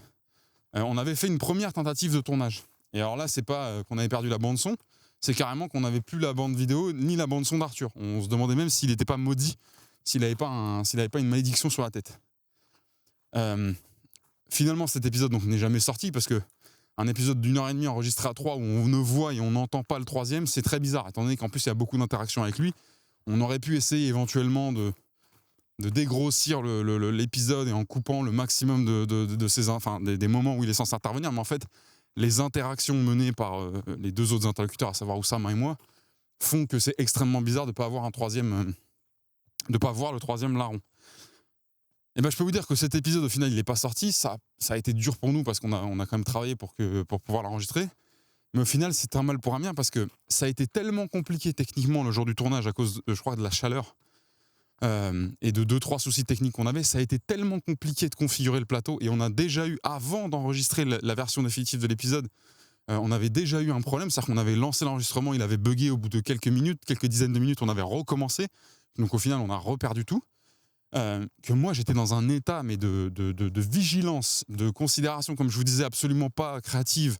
On avait fait une première tentative de tournage. Et alors là, c'est pas qu'on avait perdu la bande son, c'est carrément qu'on n'avait plus la bande vidéo ni la bande son d'Arthur. On se demandait même s'il n'était pas maudit, s'il n'avait pas une malédiction sur la tête. Finalement, cet épisode donc n'est jamais sorti parce que un épisode d'1h30 enregistré à 3 où on ne voit et on n'entend pas le troisième, c'est très bizarre, étant donné qu'en plus il y a beaucoup d'interactions avec lui. On aurait pu essayer éventuellement de dégrossir l'épisode et en coupant le maximum des moments où il est censé intervenir, mais en fait, les interactions menées par les deux autres interlocuteurs, à savoir Oussama et moi, font que c'est extrêmement bizarre de ne pas avoir de pas voir le troisième larron. Et ben, je peux vous dire que cet épisode, au final, il n'est pas sorti. Ça a été dur pour nous parce qu'on a quand même travaillé pour pouvoir l'enregistrer. Mais au final, c'est un mal pour un bien parce que ça a été tellement compliqué techniquement le jour du tournage à cause, je crois, de la chaleur et de 2-3 soucis techniques qu'on avait. Ça a été tellement compliqué de configurer le plateau et on a déjà eu, avant d'enregistrer la version définitive de l'épisode, on avait déjà eu un problème. C'est-à-dire qu'on avait lancé l'enregistrement, il avait bugué au bout de quelques dizaines de minutes, on avait recommencé. Donc au final, on a reperdu tout. Que moi j'étais dans un état mais de vigilance, de considération, comme je vous disais, absolument pas créative,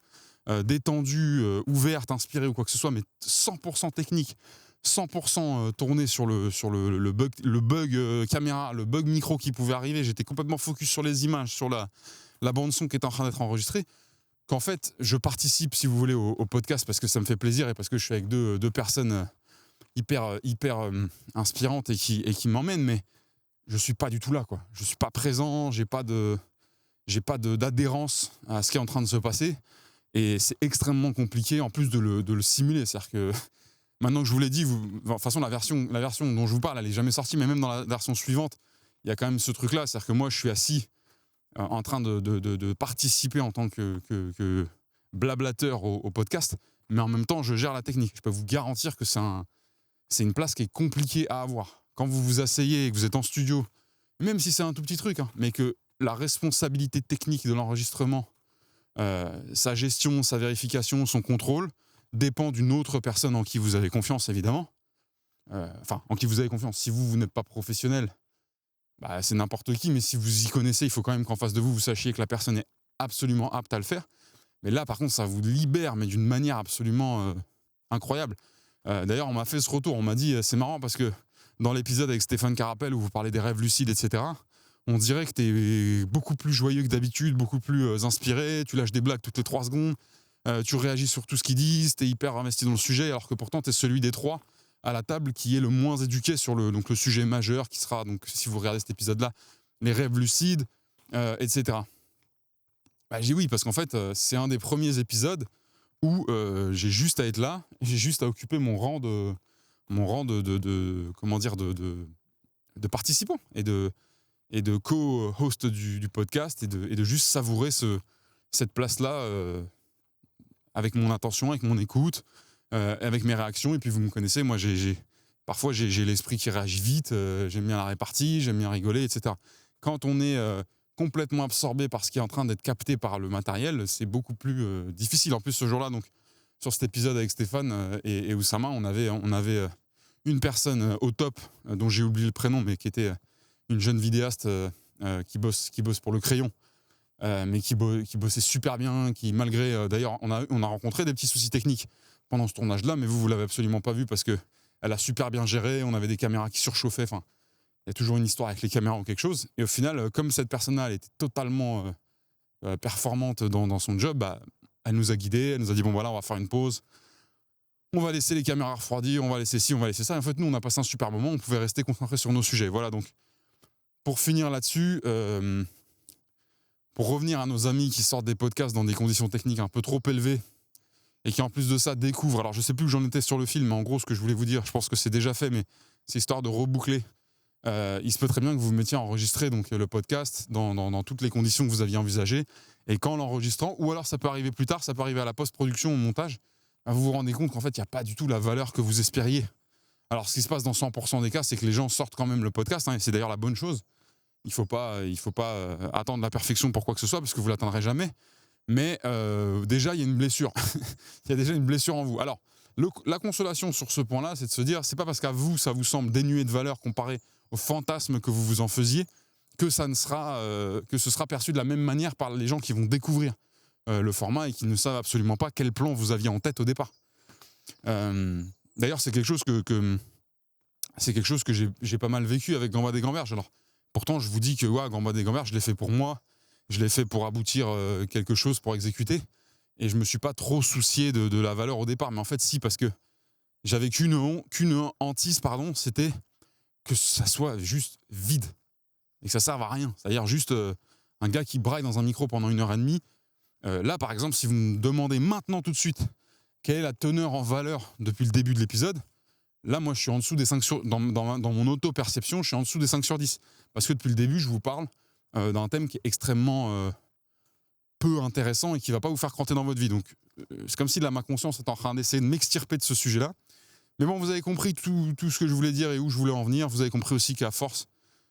détendue, ouverte, inspirée ou quoi que ce soit, mais 100% technique, 100% tourné sur le bug caméra, le bug micro qui pouvait arriver. J'étais complètement focus sur les images, sur la bande son qui était en train d'être enregistrée, qu'en fait je participe, si vous voulez, au podcast parce que ça me fait plaisir et parce que je suis avec deux personnes hyper inspirantes et qui m'emmènent, mais je suis pas du tout là, quoi. Je suis pas présent, j'ai pas d'adhérence à ce qui est en train de se passer, et c'est extrêmement compliqué en plus de le simuler. C'est-à-dire que maintenant que je vous l'ai dit, de toute façon la version dont je vous parle, elle est jamais sortie, mais même dans la version suivante, il y a quand même ce truc-là, c'est-à-dire que moi je suis assis en train de participer en tant que blablateur au podcast, mais en même temps je gère la technique. Je peux vous garantir que c'est une place qui est compliquée à avoir. Quand vous vous asseyez et que vous êtes en studio, même si c'est un tout petit truc, mais que la responsabilité technique de l'enregistrement, sa gestion, sa vérification, son contrôle, dépend d'une autre personne en qui vous avez confiance, évidemment. En qui vous avez confiance. Si vous n'êtes pas professionnel, c'est n'importe qui, mais si vous y connaissez, il faut quand même qu'en face de vous, vous sachiez que la personne est absolument apte à le faire. Mais là, par contre, ça vous libère, mais d'une manière absolument incroyable. D'ailleurs, on m'a fait ce retour, on m'a dit, c'est marrant parce que dans l'épisode avec Stéphane Carapel où vous parlez des rêves lucides, etc., on dirait que t'es beaucoup plus joyeux que d'habitude, beaucoup plus inspiré, tu lâches des blagues toutes les 3 secondes, tu réagis sur tout ce qu'ils disent, t'es hyper investi dans le sujet, alors que pourtant t'es celui des 3 à la table qui est le moins éduqué sur le sujet majeur, qui sera, donc, si vous regardez cet épisode-là, les rêves lucides, etc. J'ai dit oui, parce qu'en fait, c'est un des premiers épisodes où j'ai juste à être là, j'ai juste à occuper mon rang de participant et de co-host du podcast et de juste savourer cette place-là avec mon attention, avec mon écoute, avec mes réactions. Et puis vous me connaissez, moi parfois j'ai l'esprit qui réagit vite, j'aime bien la répartie, j'aime bien rigoler, etc. Quand on est complètement absorbé par ce qui est en train d'être capté par le matériel, c'est beaucoup plus difficile. En plus, ce jour-là, donc sur cet épisode avec Stéphane et Oussama, on avait une personne au top, dont j'ai oublié le prénom, mais qui était une jeune vidéaste qui bosse pour Le Crayon, mais qui bossait super bien, qui malgré... D'ailleurs, on a rencontré des petits soucis techniques pendant ce tournage-là, mais vous l'avez absolument pas vu parce qu'elle a super bien géré, on avait des caméras qui surchauffaient, enfin, il y a toujours une histoire avec les caméras ou quelque chose. Et au final, comme cette personne-là, elle était totalement performante dans son job, bah, elle nous a guidés, elle nous a dit, bon voilà, on va faire une pause, on va laisser les caméras refroidir, on va laisser ci, on va laisser ça. Et en fait, nous, on a passé un super moment, on pouvait rester concentrés sur nos sujets. Voilà, donc, pour finir là-dessus, pour revenir à nos amis qui sortent des podcasts dans des conditions techniques un peu trop élevées, et qui en plus de ça découvrent, alors je sais plus où j'en étais sur le film, mais en gros ce que je voulais vous dire, je pense que c'est déjà fait, mais c'est histoire de reboucler. Il se peut très bien que vous vous mettiez à enregistrer donc, le podcast dans toutes les conditions que vous aviez envisagées, et qu'en l'enregistrant, ou alors ça peut arriver plus tard, ça peut arriver à la post-production, au montage, vous vous rendez compte qu'en fait il n'y a pas du tout la valeur que vous espériez. Alors ce qui se passe dans 100% des cas, c'est que les gens sortent quand même le podcast, et c'est d'ailleurs la bonne chose. Il faut pas attendre la perfection pour quoi que ce soit, parce que vous ne l'atteindrez jamais. Mais déjà, il y a une blessure. Il y a déjà une blessure en vous. Alors, la consolation sur ce point-là, c'est de se dire, c'est pas parce qu'à vous, ça vous semble dénué de valeur comparé au fantasme que vous vous en faisiez, que ce sera perçu de la même manière par les gens qui vont découvrir le format et qui ne savent absolument pas quel plan vous aviez en tête au départ. D'ailleurs, c'est quelque chose que j'ai pas mal vécu avec Gambad et Gamberge. Alors, pourtant, je vous dis que Gambad et Gamberge, je l'ai fait pour moi. Je l'ai fait pour aboutir quelque chose, pour exécuter. Et je ne me suis pas trop soucié de la valeur au départ. Mais en fait, si, parce que j'avais qu'une hantise, c'était que ça soit juste vide. Et que ça ne serve à rien. C'est-à-dire juste un gars qui braille dans un micro pendant 1h30. Là, par exemple, si vous me demandez maintenant tout de suite quelle est la teneur en valeur depuis le début de l'épisode, là, moi, je suis en dessous des 5 sur... Dans mon auto-perception, je suis en dessous des 5 sur 10. Parce que depuis le début, je vous parle d'un thème qui est extrêmement peu intéressant et qui ne va pas vous faire cranter dans votre vie. Donc, c'est comme si là, ma conscience est en train d'essayer de m'extirper de ce sujet-là. Mais bon, vous avez compris tout ce que je voulais dire et où je voulais en venir. Vous avez compris aussi qu'à force,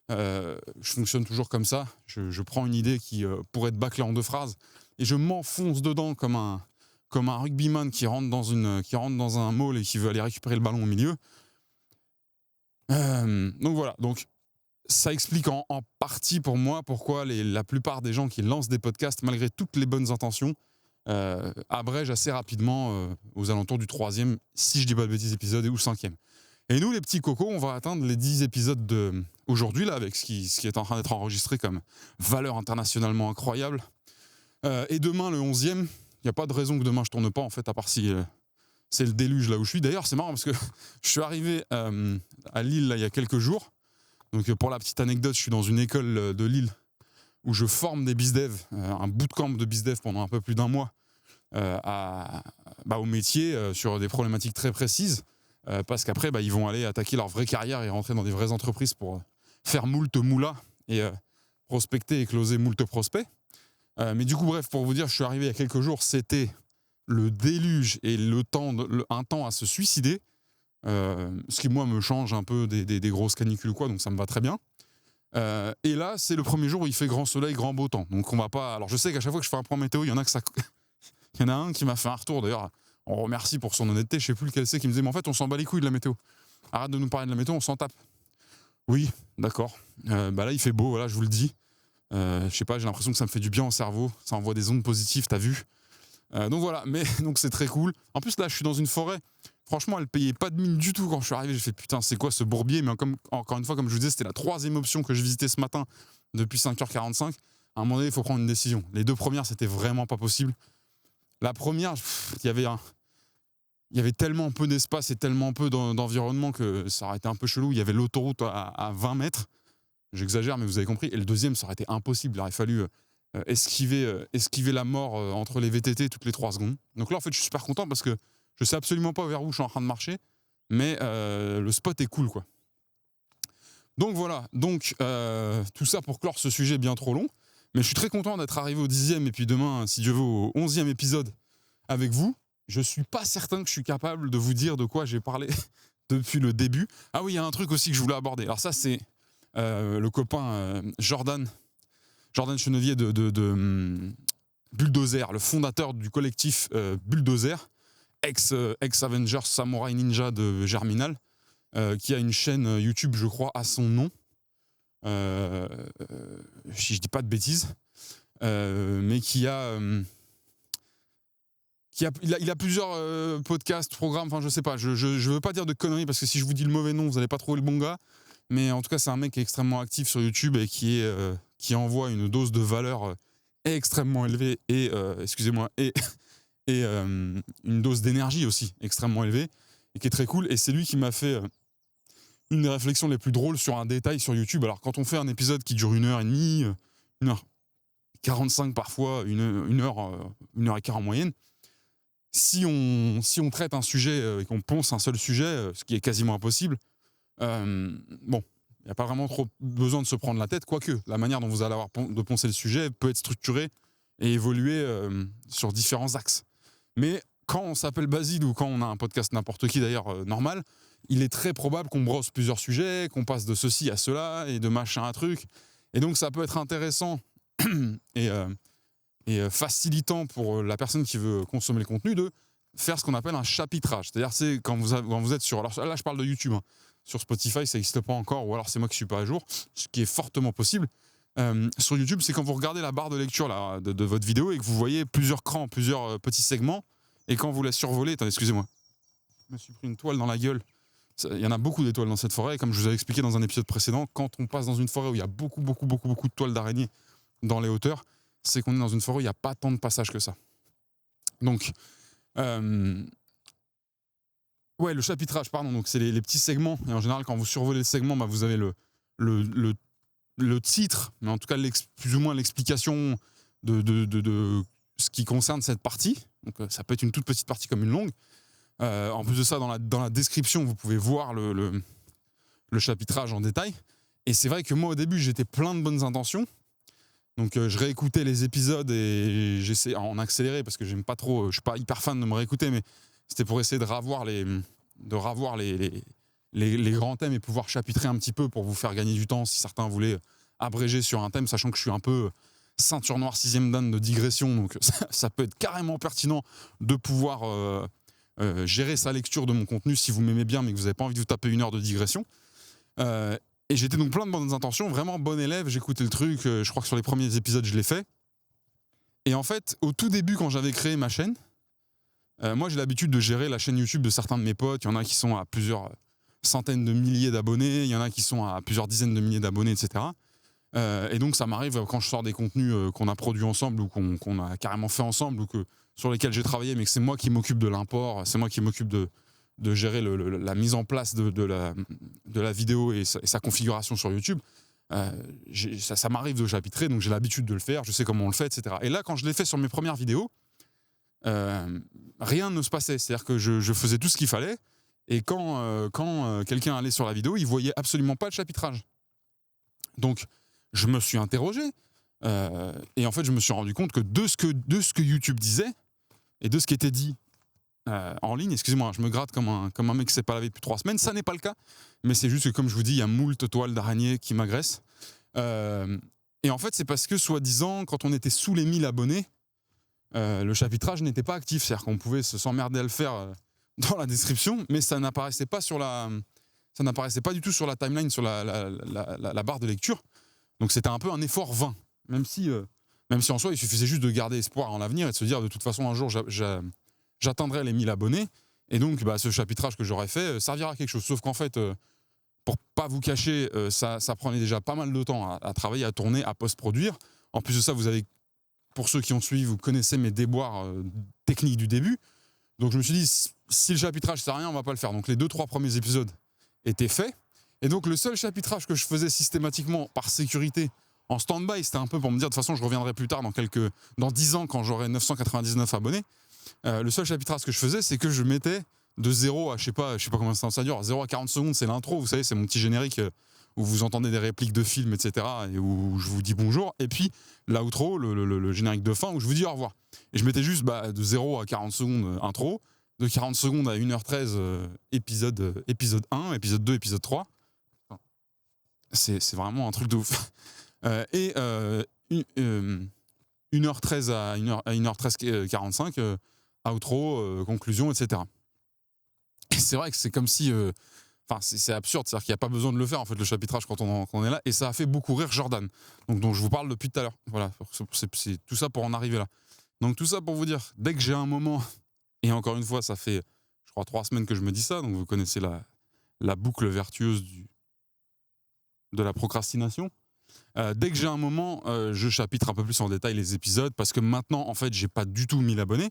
je fonctionne toujours comme ça. Je prends une idée qui pourrait être bâclée en 2 phrases et je m'enfonce dedans comme un rugbyman qui rentre dans un mall et qui veut aller récupérer le ballon au milieu. Donc voilà. Donc, ça explique en partie pour moi pourquoi la plupart des gens qui lancent des podcasts, malgré toutes les bonnes intentions, abrègent assez rapidement aux alentours du 3e, si je dis pas de bêtises, épisode ou 5e. Et nous, les petits cocos, on va atteindre les 10 épisodes aujourd'hui, là, avec ce qui est en train d'être enregistré comme valeur internationalement incroyable. Et demain, le 11e, il n'y a pas de raison que demain je tourne pas, en fait, à part si c'est le déluge là où je suis. D'ailleurs, c'est marrant parce que je suis arrivé à Lille là, il y a quelques jours. Donc pour la petite anecdote, je suis dans une école de Lille où je forme des bizdev, un bootcamp de bizdev pendant un peu plus d'1 mois au métier sur des problématiques très précises parce qu'après ils vont aller attaquer leur vraie carrière et rentrer dans des vraies entreprises pour faire moult moula et prospecter et closer moult prospects. Mais du coup, bref, pour vous dire, je suis arrivé il y a quelques jours, c'était le déluge et un temps à se suicider. Ce qui moi me change un peu des grosses canicules ou quoi, donc ça me va très bien. Et là, c'est le premier jour où il fait grand soleil, grand beau temps. Donc on va pas. Alors je sais qu'à chaque fois que je fais un point météo, il y en a un qui m'a fait un retour. D'ailleurs, on remercie pour son honnêteté. Je sais plus lequel c'est qui me disait, mais en fait, on s'en bat les couilles de la météo. Arrête de nous parler de la météo, on s'en tape. Oui, d'accord. Là, il fait beau. Voilà, je vous le dis. Je sais pas, j'ai l'impression que ça me fait du bien au cerveau. Ça envoie des ondes positives. T'as vu. Donc voilà. Mais donc c'est très cool. En plus là, je suis dans une forêt. Franchement, elle payait pas de mine du tout quand je suis arrivé. J'ai fait putain, c'est quoi ce bourbier? Mais encore une fois, comme je vous disais, c'était la 3e option que je visitais ce matin depuis 5h45. À un moment donné, il faut prendre une décision. Les 2 premières, c'était vraiment pas possible. La première, il y avait tellement peu d'espace et tellement peu d'environnement que ça aurait été un peu chelou. Il y avait l'autoroute à 20 mètres. J'exagère, mais vous avez compris. Et le deuxième, ça aurait été impossible. Il aurait fallu esquiver la mort entre les VTT toutes les 3 secondes. Donc là, en fait, je suis super content parce que je sais absolument pas vers où je suis en train de marcher, mais le spot est cool, quoi. Donc voilà, tout ça pour clore ce sujet bien trop long, mais je suis très content d'être arrivé au 10e et puis demain, si Dieu veut, au 11e épisode avec vous. Je suis pas certain que je suis capable de vous dire de quoi j'ai parlé depuis le début. Ah oui, il y a un truc aussi que je voulais aborder. Alors ça, c'est le copain Jordan Chenevier de Bulldozer, le fondateur du collectif Bulldozer, ex-Avengers Samurai Ninja de Germinal, qui a une chaîne YouTube, je crois, à son nom. Si je dis pas de bêtises. Mais il a plusieurs podcasts, programmes, enfin je sais pas, je veux pas dire de conneries parce que si je vous dis le mauvais nom, vous allez pas trouver le bon gars. Mais en tout cas, c'est un mec qui est extrêmement actif sur YouTube et qui envoie une dose de valeur extrêmement élevée et une dose d'énergie aussi extrêmement élevée et qui est très cool. Et c'est lui qui m'a fait une des réflexions les plus drôles sur un détail sur YouTube. Alors quand on fait un épisode qui dure 1h30, 1h45 parfois, 1h15 en moyenne, si on traite un sujet et qu'on ponce un seul sujet, ce qui est quasiment impossible, bon, il n'y a pas vraiment trop besoin de se prendre la tête, quoique la manière dont vous allez avoir de poncer le sujet peut être structurée et évoluer sur différents axes. Mais quand on s'appelle Basile ou quand on a un podcast n'importe qui d'ailleurs normal, il est très probable qu'on brosse plusieurs sujets, qu'on passe de ceci à cela et de machin à truc. Et donc ça peut être intéressant et facilitant pour la personne qui veut consommer le contenu de faire ce qu'on appelle un chapitrage. C'est-à-dire c'est quand vous êtes sur... Alors là je parle de YouTube, hein. Sur Spotify ça n'existe pas encore, ou alors c'est moi qui ne suis pas à jour, ce qui est fortement possible. Sur YouTube, c'est quand vous regardez la barre de lecture là, de votre vidéo et que vous voyez plusieurs crans, plusieurs petits segments, et quand vous la survolez... Attendez, excusez-moi. Je me suis pris une toile dans la gueule. Il y en a beaucoup d'étoiles dans cette forêt, et comme je vous avais expliqué dans un épisode précédent, quand on passe dans une forêt où il y a beaucoup de toiles d'araignées dans les hauteurs, c'est qu'on est dans une forêt où il n'y a pas tant de passages que ça. Donc, ouais, le chapitrage, pardon, donc c'est les petits segments, et en général, quand vous survolez le segment, bah, vous avez le titre, mais en tout cas, plus ou moins l'explication de ce qui concerne cette partie. Donc, ça peut être une toute petite partie comme une longue. En plus de ça, dans la description, vous pouvez voir le chapitrage en détail. Et c'est vrai que moi, au début, j'étais plein de bonnes intentions. Donc, je réécoutais les épisodes et j'essaie en accéléré parce que j'aime pas trop. Je suis pas hyper fan de me réécouter, mais c'était pour essayer de ravoir les grands thèmes et pouvoir chapitrer un petit peu pour vous faire gagner du temps si certains voulaient abréger sur un thème, sachant que je suis un peu ceinture noire 6e dan de digression. Donc, ça peut être carrément pertinent de pouvoir gérer sa lecture de mon contenu si vous m'aimez bien mais que vous n'avez pas envie de vous taper 1 heure de digression. Et j'étais donc plein de bonnes intentions, vraiment bon élève, j'écoutais le truc, je crois que sur les premiers épisodes je l'ai fait. Et en fait, au tout début quand j'avais créé ma chaîne, moi j'ai l'habitude de gérer la chaîne YouTube de certains de mes potes, il y en a qui sont à plusieurs centaines de milliers d'abonnés, il y en a qui sont à plusieurs dizaines de milliers d'abonnés, etc. Et donc ça m'arrive quand je sors des contenus qu'on a produits ensemble ou qu'on a carrément fait ensemble ou sur lesquels j'ai travaillé, mais que c'est moi qui m'occupe de l'import, c'est moi qui m'occupe de gérer la mise en place de la vidéo et sa configuration sur YouTube. Ça m'arrive de chapitrer, donc j'ai l'habitude de le faire, je sais comment on le fait, etc. Et là, quand je l'ai fait sur mes premières vidéos, rien ne se passait. C'est-à-dire que je faisais tout ce qu'il fallait, et quand quelqu'un allait sur la vidéo, il voyait absolument pas le chapitrage. Donc, je me suis interrogé, et en fait, je me suis rendu compte que de ce que YouTube disait, et de ce qui était dit en ligne, excusez-moi, je me gratte comme un mec qui s'est pas lavé depuis 3 semaines, ça n'est pas le cas, mais c'est juste que, comme je vous dis, il y a moult toiles d'araignée qui m'agressent. Et en fait, c'est parce que, soi-disant, quand on était sous les 1000 abonnés, le chapitrage n'était pas actif, c'est-à-dire qu'on pouvait s'emmerder à le faire dans la description, mais ça n'apparaissait pas du tout sur la timeline, sur la barre de lecture. Donc c'était un peu un effort vain, même si en soi, il suffisait juste de garder espoir en l'avenir et de se dire, de toute façon, un jour, j'atteindrai les 1000 abonnés, et donc ce chapitrage que j'aurais fait servira à quelque chose. Sauf qu'en fait, pour pas vous cacher, ça prenait déjà pas mal de temps à travailler, à tourner, à post-produire. En plus de ça, vous avez, pour ceux qui ont suivi, vous connaissez mes déboires techniques du début. Donc je me suis dit, si le chapitrage sert à rien, on va pas le faire. Donc les 2-3 premiers épisodes étaient faits. Et donc le seul chapitrage que je faisais systématiquement par sécurité en stand-by, c'était un peu pour me dire, de toute façon, je reviendrai plus tard dans 10 ans quand j'aurai 999 abonnés. Le seul chapitrage que je faisais, c'est que je mettais de 0 à, je sais pas combien de temps ça dure, 0 à 40 secondes, c'est l'intro, vous savez, c'est mon petit générique où vous entendez des répliques de films, etc., et où je vous dis bonjour, et puis l'outro, le générique de fin, où je vous dis au revoir. Et je mettais juste de 0 à 40 secondes intro, de 40 secondes à 1h13 épisode 1, épisode 2, épisode 3. C'est vraiment un truc de ouf. Et 1h13 à 1h13 45, outro, conclusion, etc. Et c'est vrai que c'est comme si Enfin, c'est absurde, c'est-à-dire qu'il n'y a pas besoin de le faire, en fait, le chapitrage quand on est là. Et ça a fait beaucoup rire Jordan, donc, dont je vous parle depuis tout à l'heure. Voilà, c'est tout ça pour en arriver là. Donc tout ça pour vous dire, dès que j'ai un moment, et encore une fois, ça fait, je crois, 3 semaines que je me dis ça, donc vous connaissez la boucle vertueuse de la procrastination. Dès que j'ai un moment, je chapitre un peu plus en détail les épisodes, parce que maintenant, en fait, j'ai pas du tout 1000 abonnés.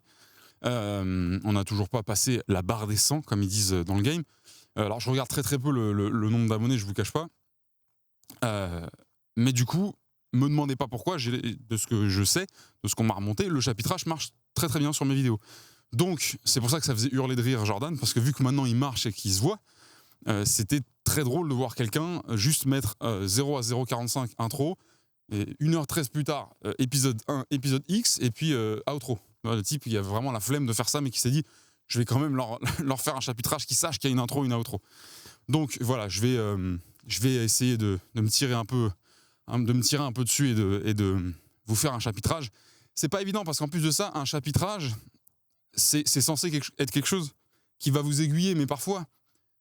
On n'a toujours pas passé la barre des 100, comme ils disent dans le game. Alors, je regarde très très peu le nombre d'abonnés, je vous cache pas. Mais du coup, me demandez pas pourquoi, de ce que je sais, de ce qu'on m'a remonté, le chapitrage marche très très bien sur mes vidéos. Donc, c'est pour ça que ça faisait hurler de rire Jordan, parce que vu que maintenant il marche et qu'il se voit, c'était très drôle de voir quelqu'un juste mettre 0 à 0,45 intro, et 1h13 plus tard, épisode 1, épisode X, et puis outro. Le type, il a vraiment la flemme de faire ça, mais qui s'est dit, je vais quand même leur faire un chapitrage qui sache qu'il y a une intro, une outro. Donc voilà, je vais essayer de me tirer un peu dessus et de vous faire un chapitrage. C'est pas évident parce qu'en plus de ça, un chapitrage, c'est censé être quelque chose qui va vous aiguiller, mais parfois,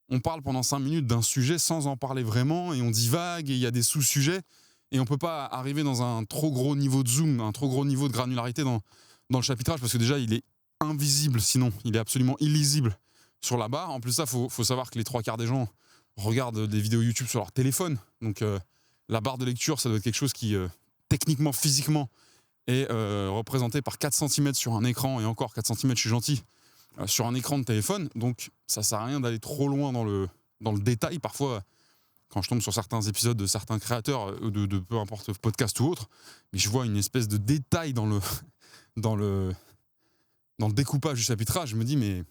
on parle pendant 5 minutes d'un sujet sans en parler vraiment et on divague et il y a des sous-sujets et on peut pas arriver dans un trop gros niveau de zoom, un trop gros niveau de granularité dans le chapitrage parce que déjà, il est invisible, sinon, il est absolument illisible sur la barre. En plus de ça, faut savoir que les 3/4 des gens regardent des vidéos YouTube sur leur téléphone. Donc, la barre de lecture, ça doit être quelque chose qui, techniquement, physiquement, est représenté par 4 cm sur un écran. Et encore, 4 cm, je suis gentil, sur un écran de téléphone. Donc, ça sert à rien d'aller trop loin dans le détail. Parfois, quand je tombe sur certains épisodes de certains créateurs, de peu importe, podcast ou autre, mais je vois une espèce de détail dans le découpage du chapitrage. Je me dis, mais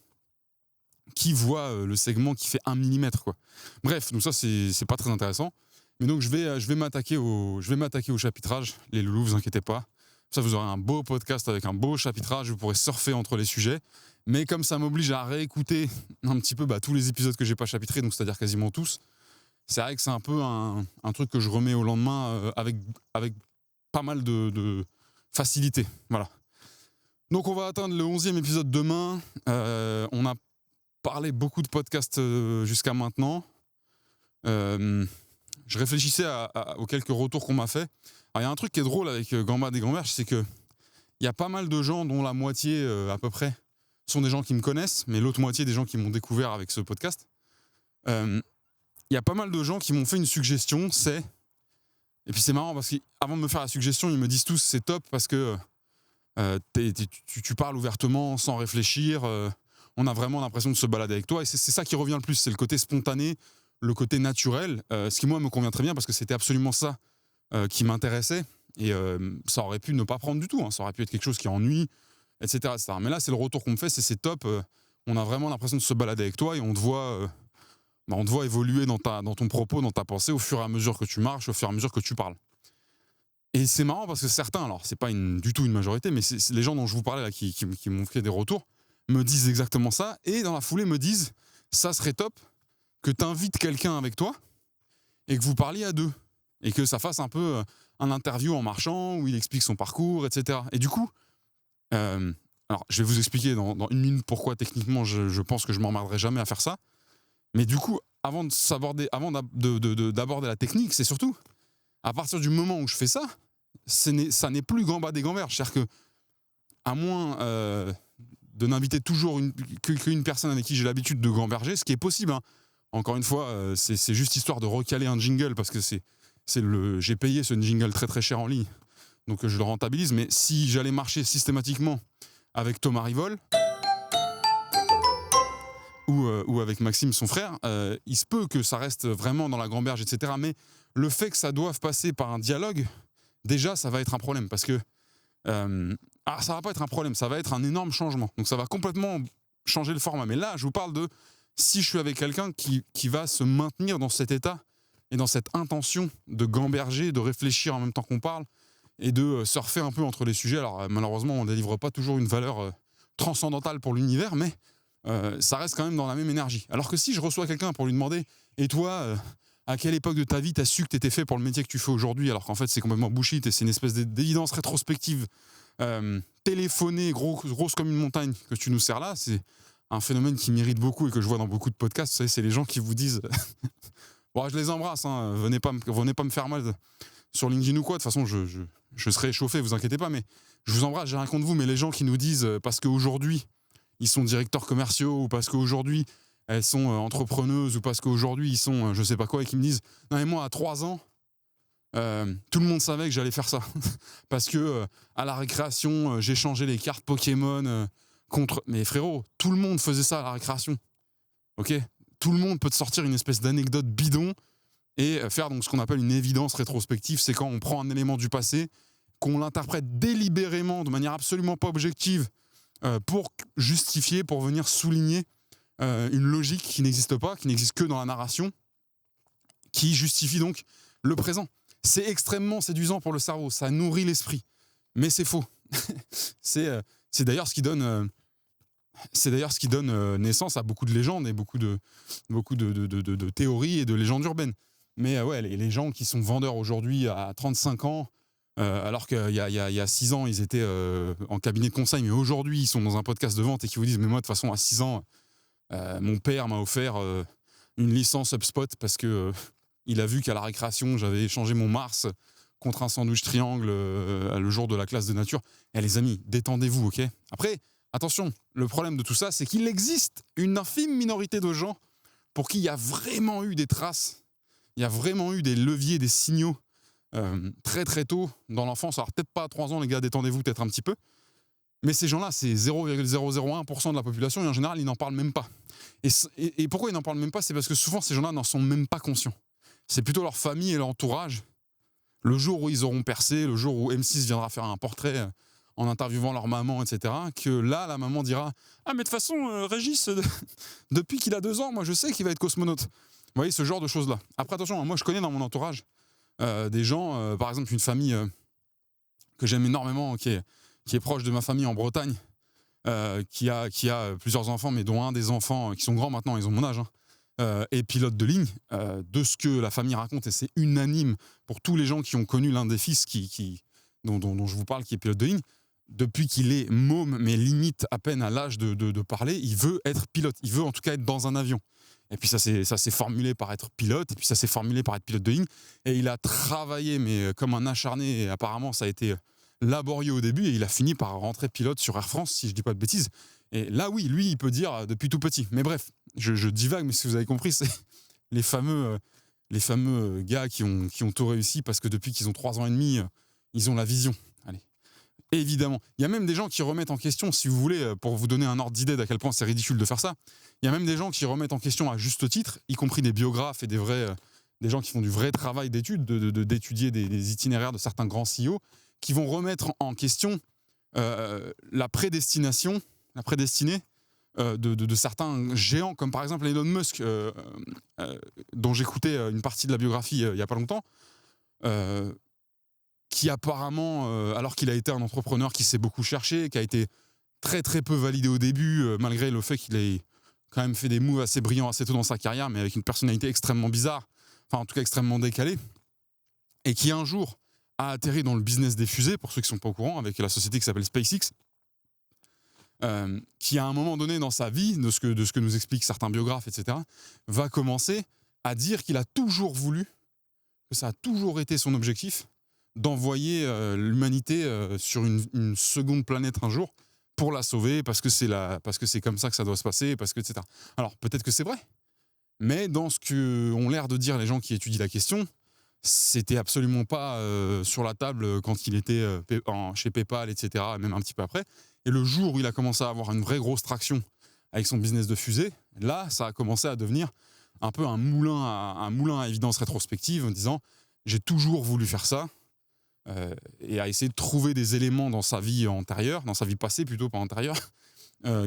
qui voit le segment qui fait 1 mm, quoi. Bref, donc ça, c'est pas très intéressant. Mais donc, je vais m'attaquer au chapitrage. Les loulous, vous inquiétez pas. Ça, vous aurez un beau podcast avec un beau chapitrage. Vous pourrez surfer entre les sujets. Mais comme ça m'oblige à réécouter un petit peu tous les épisodes que j'ai pas chapitrés, donc c'est-à-dire quasiment tous, c'est vrai que c'est un peu un truc que je remets au lendemain avec pas mal de facilité. Voilà. Donc, on va atteindre le 11e épisode demain. On a parlé beaucoup de podcasts jusqu'à maintenant. Je réfléchissais aux quelques retours qu'on m'a fait. Alors, il y a un truc qui est drôle avec Gambade et Gamberge, c'est qu'il y a pas mal de gens dont la moitié à peu près sont des gens qui me connaissent, mais l'autre moitié des gens qui m'ont découvert avec ce podcast. Il y a pas mal de gens qui m'ont fait une suggestion, et puis c'est marrant parce qu'avant de me faire la suggestion, ils me disent tous c'est top parce que tu parles ouvertement sans réfléchir, on a vraiment l'impression de se balader avec toi, et c'est ça qui revient le plus, c'est le côté spontané, le côté naturel, ce qui moi me convient très bien parce que c'était absolument ça qui m'intéressait, et ça aurait pu ne pas prendre du tout, hein, ça aurait pu être quelque chose qui ennuie, etc., etc. Mais là, c'est le retour qu'on me fait, c'est top, on a vraiment l'impression de se balader avec toi et on te voit évoluer dans ton propos, dans ta pensée au fur et à mesure que tu marches, au fur et à mesure que tu parles. Et c'est marrant parce que certains, alors c'est pas du tout une majorité, mais c'est les gens dont je vous parlais là qui m'ont fait des retours, me disent exactement ça, et dans la foulée me disent ça serait top que tu invites quelqu'un avec toi et que vous parliez à deux et que ça fasse un peu un interview en marchant où il explique son parcours, etc. Et du coup, alors je vais vous expliquer dans 1 minute pourquoi techniquement je pense que je m'emmerderai jamais à faire ça. Mais du coup, avant d'aborder la technique, c'est surtout à partir du moment où je fais ça, ça n'est plus Gambade et Gamberge. C'est-à-dire que, à moins de n'inviter toujours qu'une personne avec qui j'ai l'habitude de gamberger, ce qui est possible, hein. Encore une fois, c'est juste histoire de recaler un jingle parce que j'ai payé ce jingle très très cher en ligne, donc je le rentabilise. Mais si j'allais marcher systématiquement avec Thomas Rivol ou avec Maxime, son frère, il se peut que ça reste vraiment dans la gamberge, etc. Mais le fait que ça doive passer par un dialogue, déjà, ça va être un problème. Parce que ça va pas être un problème, ça va être un énorme changement. Donc ça va complètement changer le format. Mais là, je vous parle de si je suis avec quelqu'un qui va se maintenir dans cet état et dans cette intention de gamberger, de réfléchir en même temps qu'on parle et de surfer un peu entre les sujets. Alors malheureusement, on ne délivre pas toujours une valeur transcendantale pour l'univers, mais ça reste quand même dans la même énergie. Alors que si je reçois quelqu'un pour lui demander « Et toi, à quelle époque de ta vie t'as su que t'étais fait pour le métier que tu fais aujourd'hui ?» alors qu'en fait c'est complètement bullshit et c'est une espèce d'évidence rétrospective téléphonée, grosse comme une montagne que tu nous sers là, c'est un phénomène qui m'irrite beaucoup et que je vois dans beaucoup de podcasts, vous savez, c'est les gens qui vous disent bon, je les embrasse, hein, venez pas me faire mal sur LinkedIn ou quoi, de toute façon je serai échauffé, vous inquiétez pas, mais je vous embrasse, j'ai rien contre vous, mais les gens qui nous disent parce qu'aujourd'hui ils sont directeurs commerciaux ou parce qu'aujourd'hui elles sont entrepreneuses ou parce qu'aujourd'hui ils sont je sais pas quoi et qui me disent non mais moi à 3 ans tout le monde savait que j'allais faire ça parce que à la récréation j'échangeais les cartes Pokémon contre... Mais frérot, tout le monde faisait ça à la récréation, ok ? Tout le monde peut te sortir une espèce d'anecdote bidon et faire donc ce qu'on appelle une évidence rétrospective, c'est quand on prend un élément du passé, qu'on l'interprète délibérément, de manière absolument pas objective, pour justifier, pour venir souligner une logique qui n'existe pas, qui n'existe que dans la narration, qui justifie donc le présent. C'est extrêmement séduisant pour le cerveau, ça nourrit l'esprit, mais c'est faux. C'est d'ailleurs ce qui donne... C'est d'ailleurs ce qui donne naissance à beaucoup de légendes et beaucoup de théories et de légendes urbaines. Mais ouais, les gens qui sont vendeurs aujourd'hui à 35 ans, alors qu'il y a 6 ans, ils étaient en cabinet de conseil, mais aujourd'hui, ils sont dans un podcast de vente et qui vous disent « Mais moi, de toute façon, à 6 ans, mon père m'a offert une licence HubSpot parce que il a vu qu'à la récréation, j'avais échangé mon Mars contre un sandwich triangle le jour de la classe de nature. » Eh les amis, détendez-vous, ok ? Après, attention, le problème de tout ça, c'est qu'il existe une infime minorité de gens pour qui il y a vraiment eu des traces, il y a vraiment eu des leviers, des signaux très très tôt dans l'enfance. Alors peut-être pas à 3 ans, les gars, détendez-vous peut-être un petit peu. Mais ces gens-là, c'est 0,001% de la population et en général, ils n'en parlent même pas. Et pourquoi ils n'en parlent même pas ? C'est parce que souvent, ces gens-là n'en sont même pas conscients. C'est plutôt leur famille et leur entourage. Le jour où ils auront percé, le jour où M6 viendra faire un portrait en interviewant leur maman, etc., que là, la maman dira « Ah, mais de toute façon, Régis, depuis qu'il a 2 ans, moi, je sais qu'il va être cosmonaute. » Vous voyez, ce genre de choses-là. Après, attention, moi, je connais dans mon entourage des gens, par exemple, une famille que j'aime énormément, qui est proche de ma famille en Bretagne, qui a plusieurs enfants, mais dont un des enfants qui sont grands maintenant, ils ont mon âge, et pilote de ligne, de ce que la famille raconte, et c'est unanime pour tous les gens qui ont connu l'un des fils dont je vous parle, qui est pilote de ligne. Depuis qu'il est môme, mais limite à peine à l'âge de parler, il veut être pilote. Il veut en tout cas être dans un avion. Et puis ça s'est formulé par être pilote, et puis ça s'est formulé par être pilote de ligne. Et il a travaillé, mais comme un acharné, et apparemment ça a été laborieux au début, et il a fini par rentrer pilote sur Air France, si je dis pas de bêtises. Et là, oui, lui, il peut dire depuis tout petit. Mais bref, je divague, mais si vous avez compris, c'est les fameux gars qui ont tout réussi, parce que depuis qu'ils ont 3 ans et demi, ils ont la vision. Allez. Évidemment. Il y a même des gens qui remettent en question, si vous voulez, pour vous donner un ordre d'idée d'à quel point c'est ridicule de faire ça, il y a même des gens qui remettent en question à juste titre, y compris des biographes et des gens qui font du vrai travail d'étude, d'étudier des itinéraires de certains grands CEO, qui vont remettre en question la prédestinée de certains géants, comme par exemple Elon Musk, dont j'écoutais une partie de la biographie il n'y a pas longtemps, qui apparemment, alors qu'il a été un entrepreneur qui s'est beaucoup cherché, qui a été très très peu validé au début, malgré le fait qu'il ait quand même fait des moves assez brillants assez tôt dans sa carrière, mais avec une personnalité extrêmement bizarre, enfin en tout cas extrêmement décalée, et qui un jour a atterri dans le business des fusées, pour ceux qui ne sont pas au courant, avec la société qui s'appelle SpaceX, qui à un moment donné dans sa vie, de ce que nous expliquent certains biographes, etc., va commencer à dire qu'il a toujours voulu, que ça a toujours été son objectif, d'envoyer l'humanité sur une seconde planète un jour pour la sauver, parce que c'est comme ça que ça doit se passer, parce que, etc. Alors peut-être que c'est vrai, mais dans ce qu'ont l'air de dire les gens qui étudient la question, c'était absolument pas sur la table quand il était chez PayPal, etc., même un petit peu après. Et le jour où il a commencé à avoir une vraie grosse traction avec son business de fusée, là, ça a commencé à devenir un peu un moulin à évidence rétrospective, en disant « j'ai toujours voulu faire ça », et à essayer de trouver des éléments dans sa vie antérieure, dans sa vie passée plutôt, pas antérieure,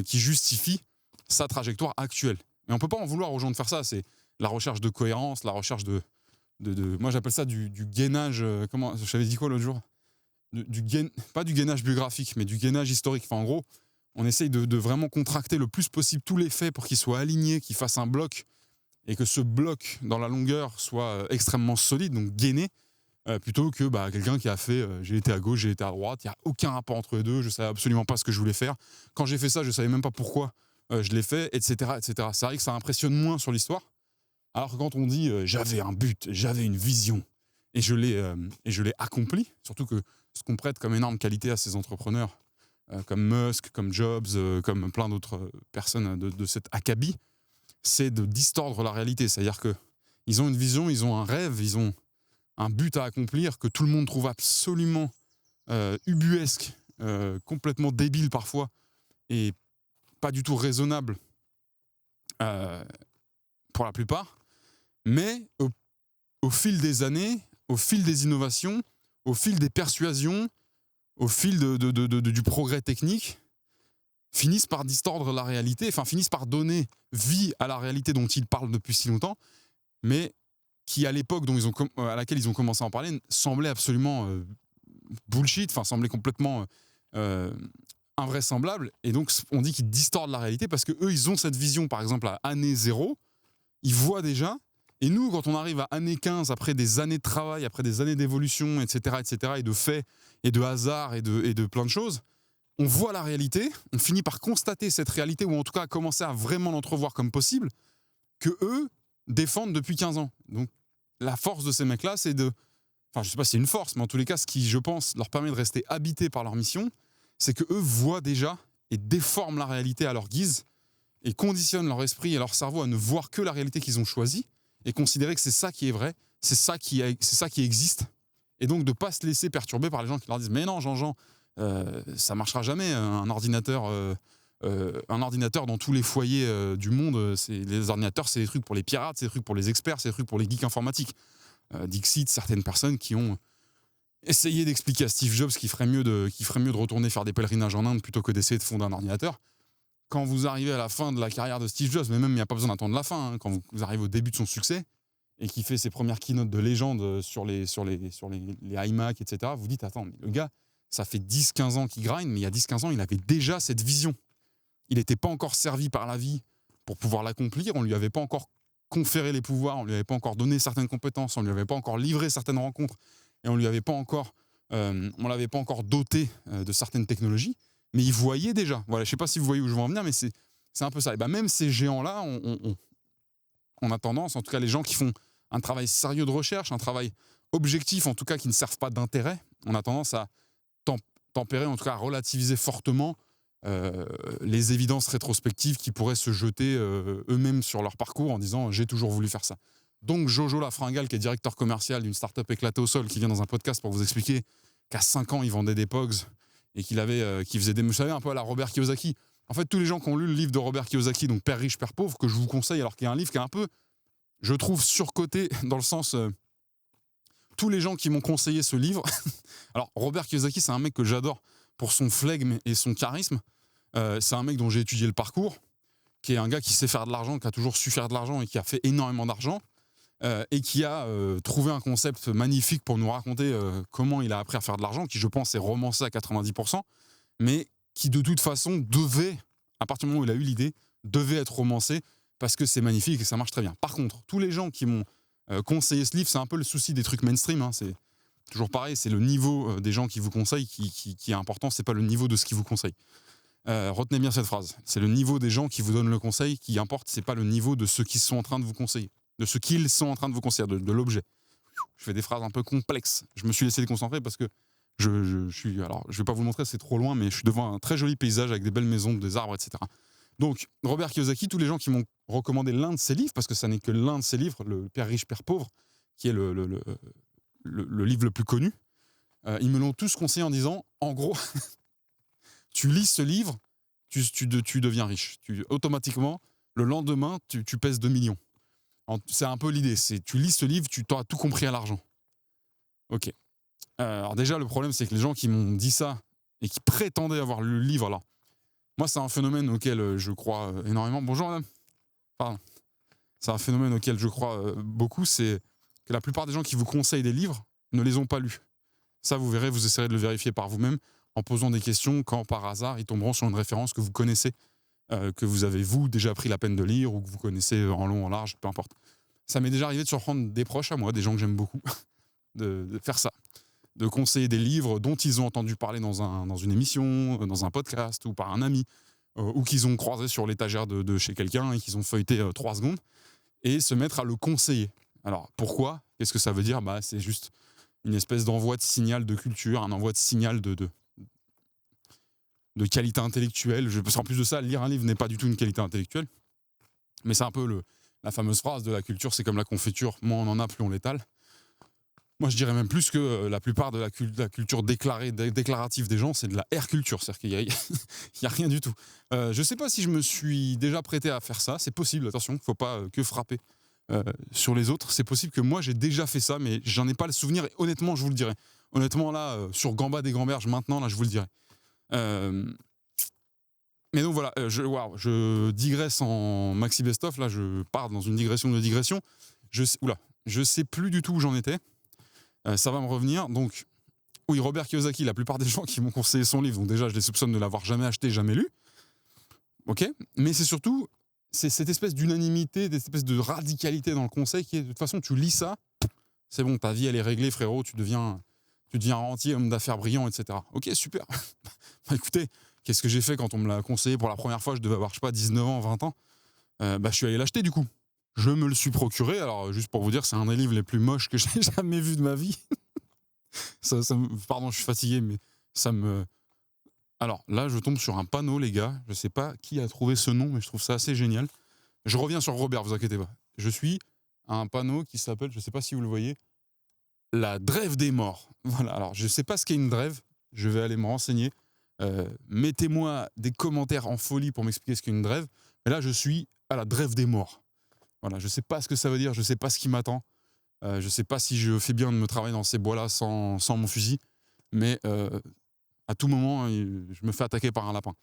qui justifient sa trajectoire actuelle. Mais on ne peut pas en vouloir aux gens de faire ça, c'est la recherche de cohérence, la recherche de moi j'appelle ça du gainage, comment, je t'avais dit quoi l'autre jour ? Pas du gainage biographique, mais du gainage historique. Enfin, en gros, on essaye de vraiment contracter le plus possible tous les faits pour qu'ils soient alignés, qu'ils fassent un bloc, et que ce bloc, dans la longueur, soit extrêmement solide, donc gainé, plutôt que quelqu'un qui a fait j'ai été à gauche, j'ai été à droite, il n'y a aucun rapport entre les deux, je ne savais absolument pas ce que je voulais faire. Quand j'ai fait ça, je ne savais même pas pourquoi je l'ai fait, etc., etc. C'est vrai que ça impressionne moins sur l'histoire. Alors que quand on dit j'avais un but, j'avais une vision et je l'ai accompli, surtout que ce qu'on prête comme énorme qualité à ces entrepreneurs comme Musk, comme Jobs, comme plein d'autres personnes de cet acabit, c'est de distordre la réalité. C'est-à-dire qu'ils ont une vision, ils ont un rêve, ils ont un but à accomplir que tout le monde trouve absolument ubuesque, complètement débile parfois et pas du tout raisonnable pour la plupart. Mais au fil des années, au fil des innovations, au fil des persuasions, au fil du progrès technique, finissent par distordre la réalité, enfin finissent par donner vie à la réalité dont ils parlent depuis si longtemps, mais qui à l'époque à laquelle ils ont commencé à en parler semblait absolument bullshit, enfin semblait complètement invraisemblable. Et donc on dit qu'ils distordent la réalité parce que eux ils ont cette vision, par exemple à année 0, ils voient déjà. Et nous, quand on arrive à année 15, après des années de travail, après des années d'évolution, etc., et de faits, et de hasard, et de plein de choses, on voit la réalité, on finit par constater cette réalité, ou en tout cas commencer à vraiment l'entrevoir comme possible, que eux défendent depuis 15 ans. Donc la force de ces mecs-là, c'est de... Enfin, je sais pas si c'est une force, mais en tous les cas, ce qui, je pense, leur permet de rester habités par leur mission, c'est qu'eux voient déjà et déforment la réalité à leur guise, et conditionnent leur esprit et leur cerveau à ne voir que la réalité qu'ils ont choisie, et considérer que c'est ça qui est vrai, c'est ça qui existe, et donc de ne pas se laisser perturber par les gens qui leur disent « Mais non, Jean-Jean, ça ne marchera jamais, un ordinateur dans tous les foyers du monde, les ordinateurs, c'est des trucs pour les pirates, c'est des trucs pour les experts, c'est des trucs pour les geeks informatiques. » Dixit, certaines personnes qui ont essayé d'expliquer à Steve Jobs qu'il ferait mieux de retourner faire des pèlerinages en Inde plutôt que d'essayer de fonder un ordinateur. Quand vous arrivez à la fin de la carrière de Steve Jobs, mais même il n'y a pas besoin d'attendre la fin, quand vous arrivez au début de son succès, et qu'il fait ses premières keynotes de légende sur les iMac, etc., vous dites, attends, mais le gars, ça fait 10-15 ans qu'il grind, mais il y a 10-15 ans, il avait déjà cette vision. Il n'était pas encore servi par la vie pour pouvoir l'accomplir, on ne lui avait pas encore conféré les pouvoirs, on ne lui avait pas encore donné certaines compétences, on ne lui avait pas encore livré certaines rencontres, et on ne l'avait pas encore doté de certaines technologies. Mais ils voyaient déjà. Voilà, je ne sais pas si vous voyez où je veux en venir, mais c'est un peu ça. Et ben même ces géants-là, on a tendance, en tout cas les gens qui font un travail sérieux de recherche, un travail objectif, en tout cas qui ne servent pas d'intérêt, on a tendance à tempérer, en tout cas à relativiser fortement les évidences rétrospectives qui pourraient se jeter eux-mêmes sur leur parcours en disant « j'ai toujours voulu faire ça ». Donc Jojo Lafringale, qui est directeur commercial d'une start-up éclatée au sol, qui vient dans un podcast pour vous expliquer qu'à 5 ans, il vendait des Pogs, et qu'il faisait des... Vous savez, un peu à la Robert Kiyosaki. En fait, tous les gens qui ont lu le livre de Robert Kiyosaki, donc Père riche, Père pauvre, que je vous conseille, alors qu'il y a un livre qui est un peu, je trouve, surcoté, dans le sens... tous les gens qui m'ont conseillé ce livre... Alors, Robert Kiyosaki, c'est un mec que j'adore pour son flegme et son charisme. C'est un mec dont j'ai étudié le parcours, qui est un gars qui sait faire de l'argent, qui a toujours su faire de l'argent et qui a fait énormément d'argent, et qui a trouvé un concept magnifique pour nous raconter comment il a appris à faire de l'argent, qui je pense est romancé à 90%, mais qui de toute façon devait, à partir du moment où il a eu l'idée, devait être romancé parce que c'est magnifique et ça marche très bien. Par contre, tous les gens qui m'ont conseillé ce livre, c'est un peu le souci des trucs mainstream, hein, c'est toujours pareil, c'est le niveau des gens qui vous conseillent qui est important, c'est pas le niveau de ce qu'ils vous conseillent. Retenez bien cette phrase, c'est le niveau des gens qui vous donnent le conseil qui importe, c'est pas le niveau de ceux qui sont en train de vous conseiller. De ce qu'ils sont en train de vous conseiller, de l'objet. Je fais des phrases un peu complexes. Je me suis laissé déconcentrer parce que je suis... Alors, je ne vais pas vous le montrer, c'est trop loin, mais je suis devant un très joli paysage avec des belles maisons, des arbres, etc. Donc, Robert Kiyosaki, tous les gens qui m'ont recommandé l'un de ses livres, parce que ça n'est que l'un de ses livres, le Père riche, Père pauvre, qui est le livre le plus connu, ils me l'ont tous conseillé en disant, en gros, tu lis ce livre, tu deviens riche. Automatiquement, le lendemain, tu pèses 2 millions. C'est un peu l'idée, c'est tu lis ce livre, tu t'auras tout compris à l'argent. Ok. Alors déjà, le problème, c'est que les gens qui m'ont dit ça et qui prétendaient avoir lu le livre, alors, moi, c'est un phénomène auquel je crois énormément. Bonjour, madame. Pardon. C'est un phénomène auquel je crois beaucoup, c'est que la plupart des gens qui vous conseillent des livres ne les ont pas lus. Ça, vous verrez, vous essayerez de le vérifier par vous-même en posant des questions quand, par hasard, ils tomberont sur une référence que vous connaissez, que vous avez, vous, déjà pris la peine de lire ou que vous connaissez en long, en large, peu importe. Ça m'est déjà arrivé de surprendre des proches à moi, des gens que j'aime beaucoup, de faire ça. De conseiller des livres dont ils ont entendu parler dans une émission, dans un podcast ou par un ami, ou qu'ils ont croisé sur l'étagère de chez quelqu'un et qu'ils ont feuilleté 3 secondes, et se mettre à le conseiller. Alors pourquoi ? Qu'est-ce que ça veut dire ? C'est juste une espèce d'envoi de signal de culture, un envoi de signal de qualité intellectuelle. Parce qu'en plus de ça, lire un livre n'est pas du tout une qualité intellectuelle, mais c'est un peu la fameuse phrase de la culture, c'est comme la confiture, moins on en a, plus on l'étale. Moi, je dirais même plus que la plupart de la culture déclarative des gens, c'est de la air-culture, c'est-à-dire qu'il y a rien du tout. Je ne sais pas si je me suis déjà prêté à faire ça, c'est possible, attention, il ne faut pas que frapper sur les autres. C'est possible que moi, j'ai déjà fait ça, mais j'en ai pas le souvenir, et honnêtement, je vous le dirai. Honnêtement, là, sur Gambas des Gamberges, maintenant, là, je vous le dirai. Mais donc voilà, je digresse en Maxi Best-of, là, je pars dans une digression de digression. Je sais plus du tout où j'en étais. Ça va me revenir. Donc, oui, Robert Kiyosaki, la plupart des gens qui m'ont conseillé son livre, donc déjà, je les soupçonne de l'avoir jamais acheté, jamais lu. Ok ? Mais c'est surtout, c'est cette espèce d'unanimité, cette espèce de radicalité dans le conseil qui est, de toute façon, tu lis ça, c'est bon, ta vie, elle est réglée, frérot, tu deviens rentier, homme d'affaires brillant, etc. Ok, super. Écoutez, qu'est-ce que j'ai fait quand on me l'a conseillé pour la première fois ? Je devais avoir, 19 ans, 20 ans. Je suis allé l'acheter, du coup. Je me le suis procuré. Alors, juste pour vous dire, c'est un des livres les plus moches que j'ai jamais vu de ma vie. Pardon, je suis fatigué, mais ça me... Alors, là, je tombe sur un panneau, les gars. Je sais pas qui a trouvé ce nom, mais je trouve ça assez génial. Je reviens sur Robert, vous inquiétez pas. Je suis à un panneau qui s'appelle, je sais pas si vous le voyez, la Drève des morts. Voilà, alors, je sais pas ce qu'est une drève. Je vais aller me renseigner. Mettez-moi des commentaires en folie pour m'expliquer ce qu'est une drève. Mais là, je suis à la Drève des morts. Voilà, je ne sais pas ce que ça veut dire, je ne sais pas ce qui m'attend. Je ne sais pas si je fais bien de me travailler dans ces bois-là sans mon fusil. Mais à tout moment, je me fais attaquer par un lapin.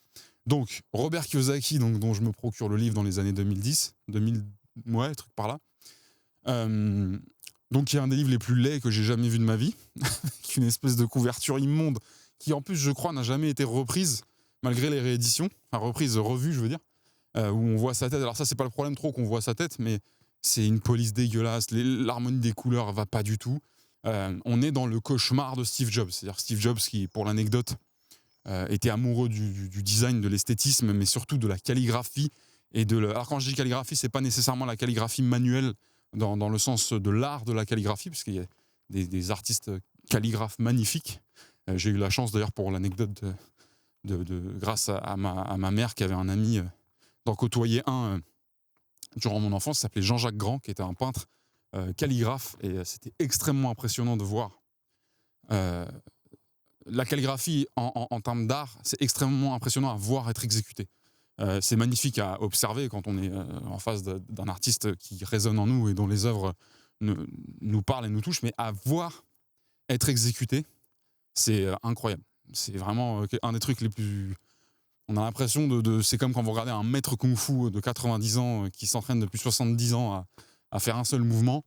Donc, Robert Kiyosaki, dont je me procure le livre dans les années 2010, truc par là. Donc, il y a un des livres les plus laids que j'ai jamais vu de ma vie, avec une espèce de couverture immonde, qui en plus, je crois, n'a jamais été reprise, malgré les rééditions, revue, je veux dire. Où on voit sa tête. Alors ça, c'est pas le problème trop qu'on voit sa tête, mais c'est une police dégueulasse. L'harmonie des couleurs va pas du tout. On est dans le cauchemar de Steve Jobs. C'est-à-dire Steve Jobs qui, pour l'anecdote, était amoureux du design, de l'esthétisme, mais surtout de la calligraphie. Alors quand je dis calligraphie, c'est pas nécessairement la calligraphie manuelle dans le sens de l'art de la calligraphie, parce qu'il y a des artistes calligraphes magnifiques. J'ai eu la chance d'ailleurs pour l'anecdote grâce à ma mère qui avait un ami... d'en côtoyer un durant mon enfance, s'appelait Jean-Jacques Grand, qui était un peintre calligraphe, et c'était extrêmement impressionnant de voir. La calligraphie, en termes d'art, c'est extrêmement impressionnant à voir être exécutée. C'est magnifique à observer quand on est en face d'un artiste qui résonne en nous et dont les œuvres nous parlent et nous touchent, mais à voir être exécuté, c'est incroyable. C'est vraiment un des trucs les plus... On a l'impression c'est comme quand vous regardez un maître kung-fu de 90 ans qui s'entraîne depuis 70 ans à faire un seul mouvement.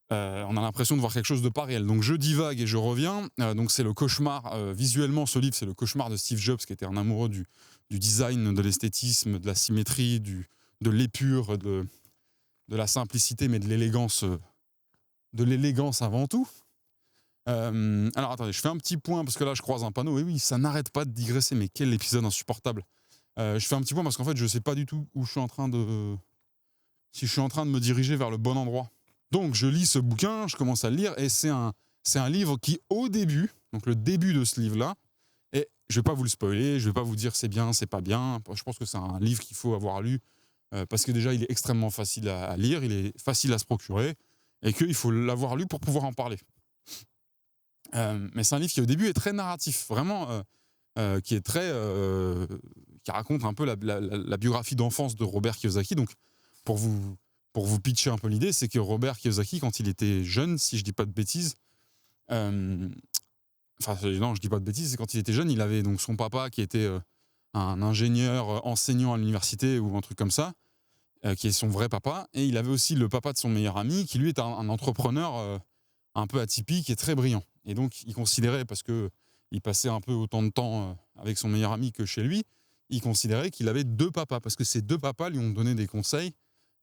On a l'impression de voir quelque chose de pas réel. Donc je divague et je reviens. Donc c'est le cauchemar, visuellement ce livre, c'est le cauchemar de Steve Jobs, qui était un amoureux du design, de l'esthétisme, de la symétrie, de l'épure, de la simplicité, mais de l'élégance avant tout. Alors attendez, je fais un petit point parce que là je croise un panneau et oui, ça n'arrête pas de digresser, mais quel épisode insupportable. Je fais un petit point parce qu'en fait je sais pas du tout où je suis en train de... si je suis en train de me diriger vers le bon endroit. Donc je lis ce bouquin, je commence à le lire, et c'est un livre qui, au début, donc le début de ce livre-là, et je vais pas vous le spoiler, je vais pas vous dire c'est bien, c'est pas bien, je pense que c'est un livre qu'il faut avoir lu, parce que déjà il est extrêmement facile à lire, il est facile à se procurer, et qu'il faut l'avoir lu pour pouvoir en parler. Mais c'est un livre qui au début est très narratif, vraiment, qui est très... qui raconte un peu la biographie d'enfance de Robert Kiyosaki. Donc pour vous pitcher un peu l'idée, c'est que Robert Kiyosaki, quand il était jeune, si je dis pas de bêtises, non, je dis pas de bêtises, c'est quand il était jeune, il avait donc son papa qui était un ingénieur enseignant à l'université ou un truc comme ça, qui est son vrai papa, et il avait aussi le papa de son meilleur ami, qui lui est un entrepreneur un peu atypique et très brillant. Et donc il considérait, parce que il passait un peu autant de temps avec son meilleur ami que chez lui, il considérait qu'il avait deux papas, parce que ces deux papas lui ont donné des conseils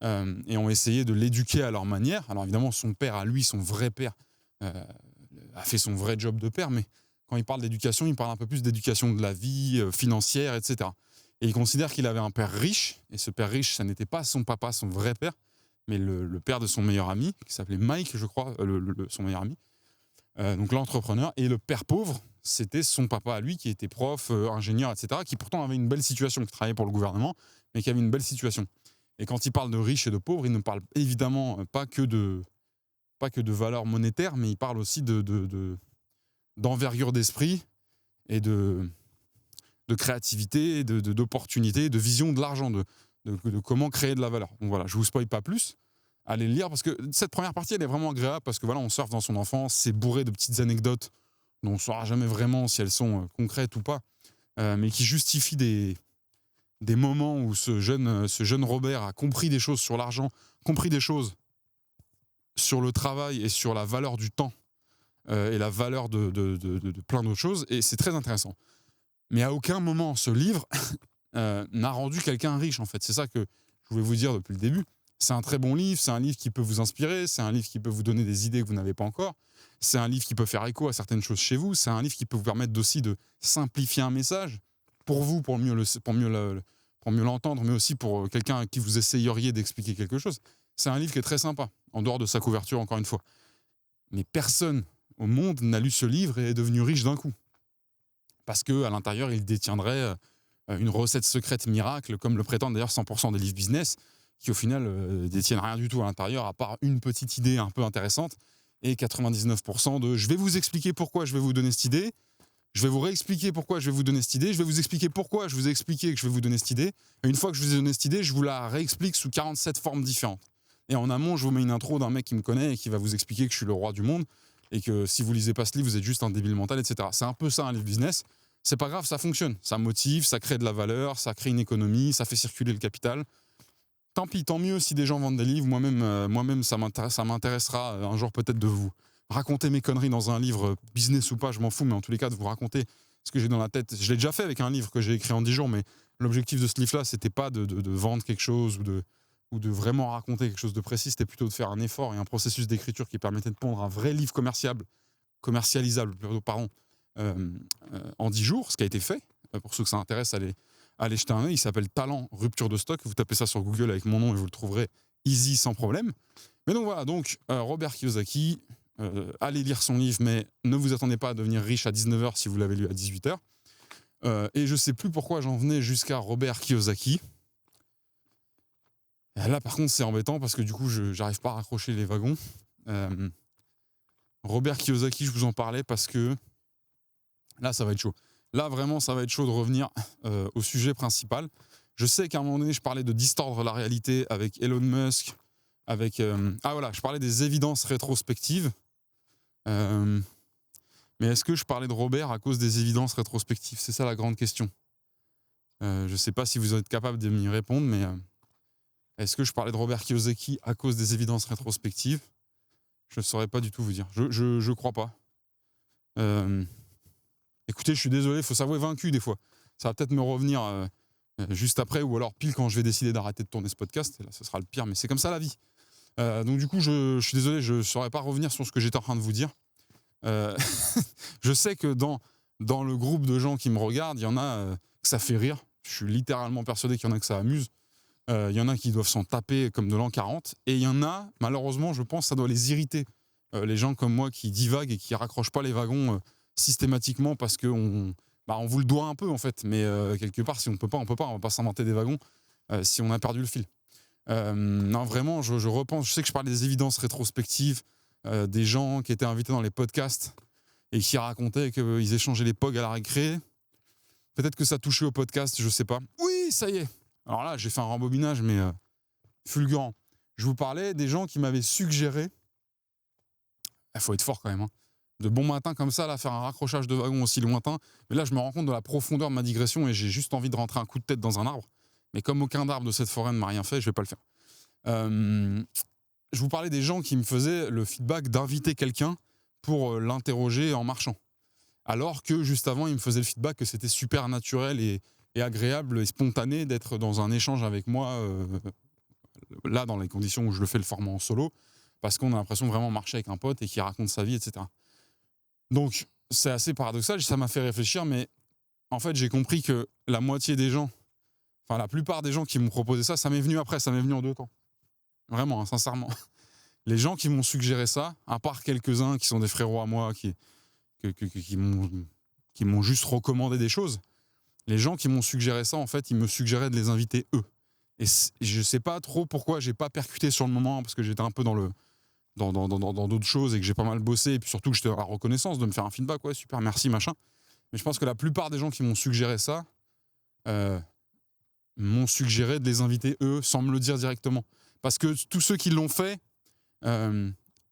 et ont essayé de l'éduquer à leur manière. Alors évidemment, son père, à lui, son vrai père, a fait son vrai job de père, mais quand il parle d'éducation, il parle un peu plus d'éducation de la vie, financière, etc. Et il considère qu'il avait un père riche, et ce père riche, ça n'était pas son papa, son vrai père, mais le père de son meilleur ami, qui s'appelait Mike, je crois, son meilleur ami, donc l'entrepreneur. Et le père pauvre, c'était son papa à lui, qui était prof, ingénieur, etc., qui pourtant avait une belle situation, qui travaillait pour le gouvernement, mais qui avait une belle situation. Et quand il parle de riches et de pauvres, il ne parle évidemment pas que de valeur monétaire, mais il parle aussi d'envergure d'esprit et de créativité, d'opportunité, de vision de l'argent, de comment créer de la valeur. Donc voilà, je ne vous spoil pas plus. Allez le lire, parce que cette première partie, elle est vraiment agréable, parce que voilà, on surfe dans son enfance, c'est bourré de petites anecdotes dont on ne saura jamais vraiment si elles sont concrètes ou pas, mais qui justifient des moments où ce jeune Robert a compris des choses sur l'argent, compris des choses sur le travail et sur la valeur du temps et la valeur de plein d'autres choses, et c'est très intéressant. Mais à aucun moment ce livre n'a rendu quelqu'un riche, en fait. C'est ça que je voulais vous dire depuis le début. C'est un très bon livre, c'est un livre qui peut vous inspirer, c'est un livre qui peut vous donner des idées que vous n'avez pas encore, c'est un livre qui peut faire écho à certaines choses chez vous, c'est un livre qui peut vous permettre aussi de simplifier un message pour vous, pour mieux l'entendre, mais aussi pour quelqu'un à qui vous essayeriez d'expliquer quelque chose. C'est un livre qui est très sympa, en dehors de sa couverture, encore une fois. Mais personne au monde n'a lu ce livre et est devenu riche d'un coup. Parce qu'à l'intérieur, il détiendrait une recette secrète miracle, comme le prétendent d'ailleurs 100% des livres business, qui au final détiennent rien du tout à l'intérieur, à part une petite idée un peu intéressante, et 99% de « je vais vous expliquer pourquoi je vais vous donner cette idée », je vais vous réexpliquer pourquoi je vais vous donner cette idée, je vais vous expliquer pourquoi je vous ai expliqué que je vais vous donner cette idée, et une fois que je vous ai donné cette idée, je vous la réexplique sous 47 formes différentes. Et en amont, je vous mets une intro d'un mec qui me connaît et qui va vous expliquer que je suis le roi du monde, et que si vous lisez pas ce livre, vous êtes juste un débile mental, etc. C'est un peu ça, un livre business. C'est pas grave, ça fonctionne. Ça motive, ça crée de la valeur, ça crée une économie, ça fait circuler le capital. Tant pis, tant mieux si des gens vendent des livres. Moi-même ça m'intéressera un jour peut-être de vous raconter mes conneries dans un livre, business ou pas, je m'en fous, mais en tous les cas, de vous raconter ce que j'ai dans la tête. Je l'ai déjà fait avec un livre que j'ai écrit en 10 jours, mais l'objectif de ce livre-là, c'était pas de vendre quelque chose ou de vraiment raconter quelque chose de précis, c'était plutôt de faire un effort et un processus d'écriture qui permettait de pondre un vrai livre commercialisable, en 10 jours, ce qui a été fait. Pour ceux que ça intéresse, allez jeter un œil. Il s'appelle Talent, rupture de stock. Vous tapez ça sur Google avec mon nom et vous le trouverez easy, sans problème. Mais donc voilà, Robert Kiyosaki, allez lire son livre, mais ne vous attendez pas à devenir riche à 19h si vous l'avez lu à 18h. Et je ne sais plus pourquoi j'en venais jusqu'à Robert Kiyosaki. Et là, par contre, c'est embêtant parce que du coup, je n'arrive pas à raccrocher les wagons. Robert Kiyosaki, je vous en parlais parce que là, ça va être chaud. Là, vraiment, ça va être chaud de revenir au sujet principal. Je sais qu'à un moment donné, je parlais de distordre la réalité avec Elon Musk, je parlais des évidences rétrospectives. Mais est-ce que je parlais de Robert à cause des évidences rétrospectives ? C'est ça la grande question. Je ne sais pas si vous êtes capable de m'y répondre, mais est-ce que je parlais de Robert Kiyosaki à cause des évidences rétrospectives ? Je ne saurais pas du tout vous dire. Je crois pas. Écoutez, je suis désolé, il faut s'avouer vaincu des fois. Ça va peut-être me revenir juste après, ou alors pile quand je vais décider d'arrêter de tourner ce podcast. Et là, ce sera le pire, mais c'est comme ça la vie. Donc du coup, je suis désolé, je ne saurais pas revenir sur ce que j'étais en train de vous dire. Je sais que dans le groupe de gens qui me regardent, il y en a que ça fait rire. Je suis littéralement persuadé qu'il y en a que ça amuse. Il y en a qui doivent s'en taper comme de l'an 40. Et il y en a, malheureusement, je pense, ça doit les irriter. Les gens comme moi qui divaguent et qui raccrochent pas les wagons systématiquement parce qu'on vous le doit un peu, en fait. Mais quelque part, si on peut pas, on peut pas. On va pas s'inventer des wagons si on a perdu le fil. Non, vraiment, je repense. Je sais que je parlais des évidences rétrospectives, des gens qui étaient invités dans les podcasts et qui racontaient qu'ils échangeaient les pogs à la récré. Peut-être que ça touchait au podcast, je sais pas. Oui, ça y est. Alors là, j'ai fait un rembobinage, mais fulgurant. Je vous parlais des gens qui m'avaient suggéré, il faut être fort quand même, hein, de bon matin comme ça, là, faire un raccrochage de wagon aussi lointain. Mais là, je me rends compte de la profondeur de ma digression et j'ai juste envie de rentrer un coup de tête dans un arbre. Mais comme aucun arbre de cette forêt ne m'a rien fait, je vais pas le faire. Je vous parlais des gens qui me faisaient le feedback d'inviter quelqu'un pour l'interroger en marchant. Alors que juste avant, ils me faisaient le feedback que c'était super naturel et agréable et spontané d'être dans un échange avec moi, là, dans les conditions où je le fais le format en solo, parce qu'on a l'impression de vraiment marcher avec un pote et qui raconte sa vie, etc. Donc, c'est assez paradoxal, ça m'a fait réfléchir, mais en fait, j'ai compris que la moitié des gens Enfin, la plupart des gens qui m'ont proposé ça, ça m'est venu après, ça m'est venu en 2 temps. Vraiment, hein, sincèrement. Les gens qui m'ont suggéré ça, à part quelques-uns qui sont des frérots à moi, qui m'ont juste recommandé des choses, les gens qui m'ont suggéré ça, en fait, ils me suggéraient de les inviter eux. Et je sais pas trop pourquoi j'ai pas percuté sur le moment, parce que j'étais un peu dans d'autres choses et que j'ai pas mal bossé, et puis surtout que j'étais à la reconnaissance de me faire un feedback, ouais, super, merci, machin. Mais je pense que la plupart des gens qui m'ont suggéré ça m'ont suggéré de les inviter eux, sans me le dire directement. Parce que tous ceux qui l'ont fait,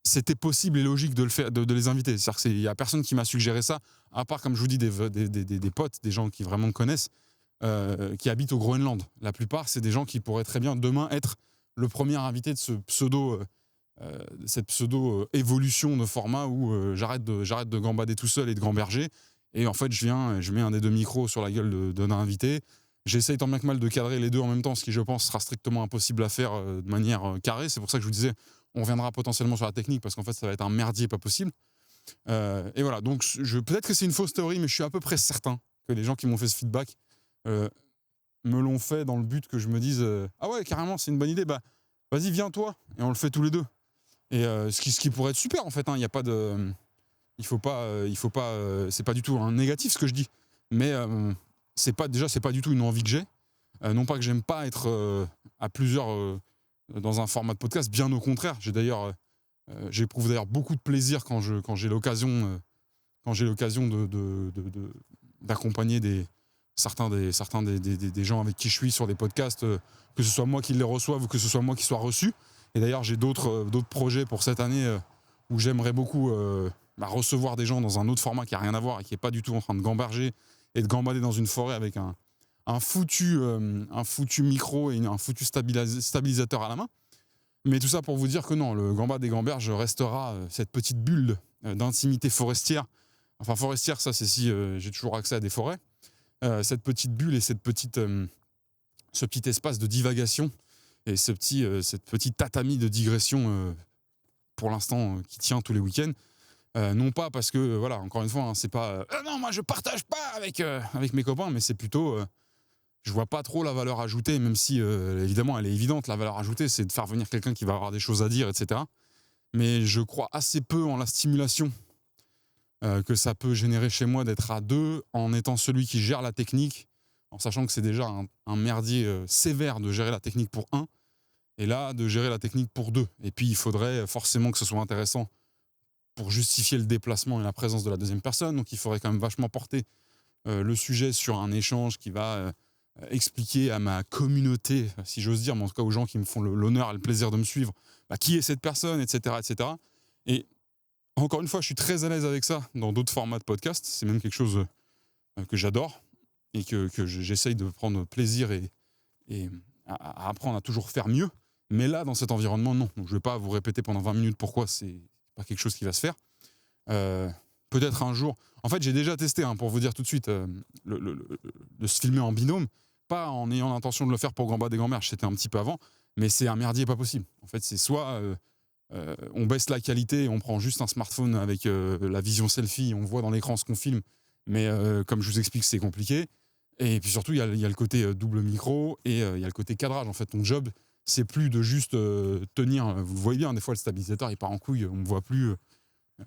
c'était possible et logique de le faire, de les inviter. C'est-à-dire qu'il n'y a personne qui m'a suggéré ça, à part, comme je vous dis, des potes, des gens qui vraiment me connaissent, qui habitent au Groenland. La plupart, c'est des gens qui pourraient très bien demain être le premier invité de cette pseudo-évolution de format où j'arrête de gambader tout seul et de gamberger. Et en fait, je mets un des 2 micros sur la gueule d'un invité. J'essaye tant bien que mal de cadrer les deux en même temps, ce qui, je pense, sera strictement impossible à faire de manière carrée. C'est pour ça que je vous disais, on reviendra potentiellement sur la technique, parce qu'en fait, ça va être un merdier pas possible. Et voilà, donc peut-être que c'est une fausse théorie, mais je suis à peu près certain que les gens qui m'ont fait ce feedback me l'ont fait dans le but que je me dise ah ouais, carrément, c'est une bonne idée, bah vas-y, viens toi, et on le fait tous les deux. Et ce qui pourrait être super, en fait, hein, y a pas de... Il faut pas, c'est pas du tout un négatif ce que je dis, mais c'est pas du tout une envie que j'ai. Non pas que j'aime pas être à plusieurs dans un format de podcast, bien au contraire. J'éprouve d'ailleurs beaucoup de plaisir quand j'ai l'occasion d'accompagner certains des gens avec qui je suis sur des podcasts, que ce soit moi qui les reçoive ou que ce soit moi qui sois reçu. Et d'ailleurs, j'ai d'autres projets pour cette année où j'aimerais beaucoup recevoir des gens dans un autre format qui n'a rien à voir et qui n'est pas du tout en train de gamberger et de gambader dans une forêt avec un foutu micro et un foutu stabilisateur à la main. Mais tout ça pour vous dire que non, le Gambade des Gamberges restera cette petite bulle d'intimité forestière. Enfin, forestière, ça c'est si j'ai toujours accès à des forêts. Cette petite bulle et ce petit espace de divagation et cette petite tatami de digression pour l'instant qui tient tous les week-ends. Non pas parce que, voilà, encore une fois, hein, c'est pas non, moi je partage pas avec mes copains, mais c'est plutôt je vois pas trop la valeur ajoutée, même si évidemment elle est évidente, la valeur ajoutée, c'est de faire venir quelqu'un qui va avoir des choses à dire, etc. Mais je crois assez peu en la stimulation que ça peut générer chez moi d'être à 2 en étant celui qui gère la technique, en sachant que c'est déjà un merdier sévère de gérer la technique pour 1, et là de gérer la technique pour 2. Et puis il faudrait forcément que ce soit intéressant pour justifier le déplacement et la présence de la deuxième personne, donc il faudrait quand même vachement porter le sujet sur un échange qui va expliquer à ma communauté, si j'ose dire, mais en tout cas aux gens qui me font l'honneur et le plaisir de me suivre, qui est cette personne, etc., etc. Et encore une fois, je suis très à l'aise avec ça dans d'autres formats de podcast. C'est même quelque chose que j'adore et que j'essaye de prendre plaisir et à apprendre à toujours faire mieux. Mais là, dans cet environnement, non. Donc, je ne vais pas vous répéter pendant 20 minutes pourquoi c'est pas quelque chose qui va se faire. Peut-être un jour... En fait, j'ai déjà testé, hein, pour vous dire tout de suite, de se filmer en binôme, pas en ayant l'intention de le faire pour Gambade des Gamberges, c'était un petit peu avant, mais c'est un merdier pas possible. En fait, c'est soit on baisse la qualité, on prend juste un smartphone avec la vision selfie, on voit dans l'écran ce qu'on filme, mais comme je vous explique, c'est compliqué. Et puis surtout, il y a le côté double micro et il y a le côté cadrage. En fait, ton job, c'est plus de juste tenir. Vous le voyez bien, des fois, le stabilisateur, il part en couille, on ne me voit plus.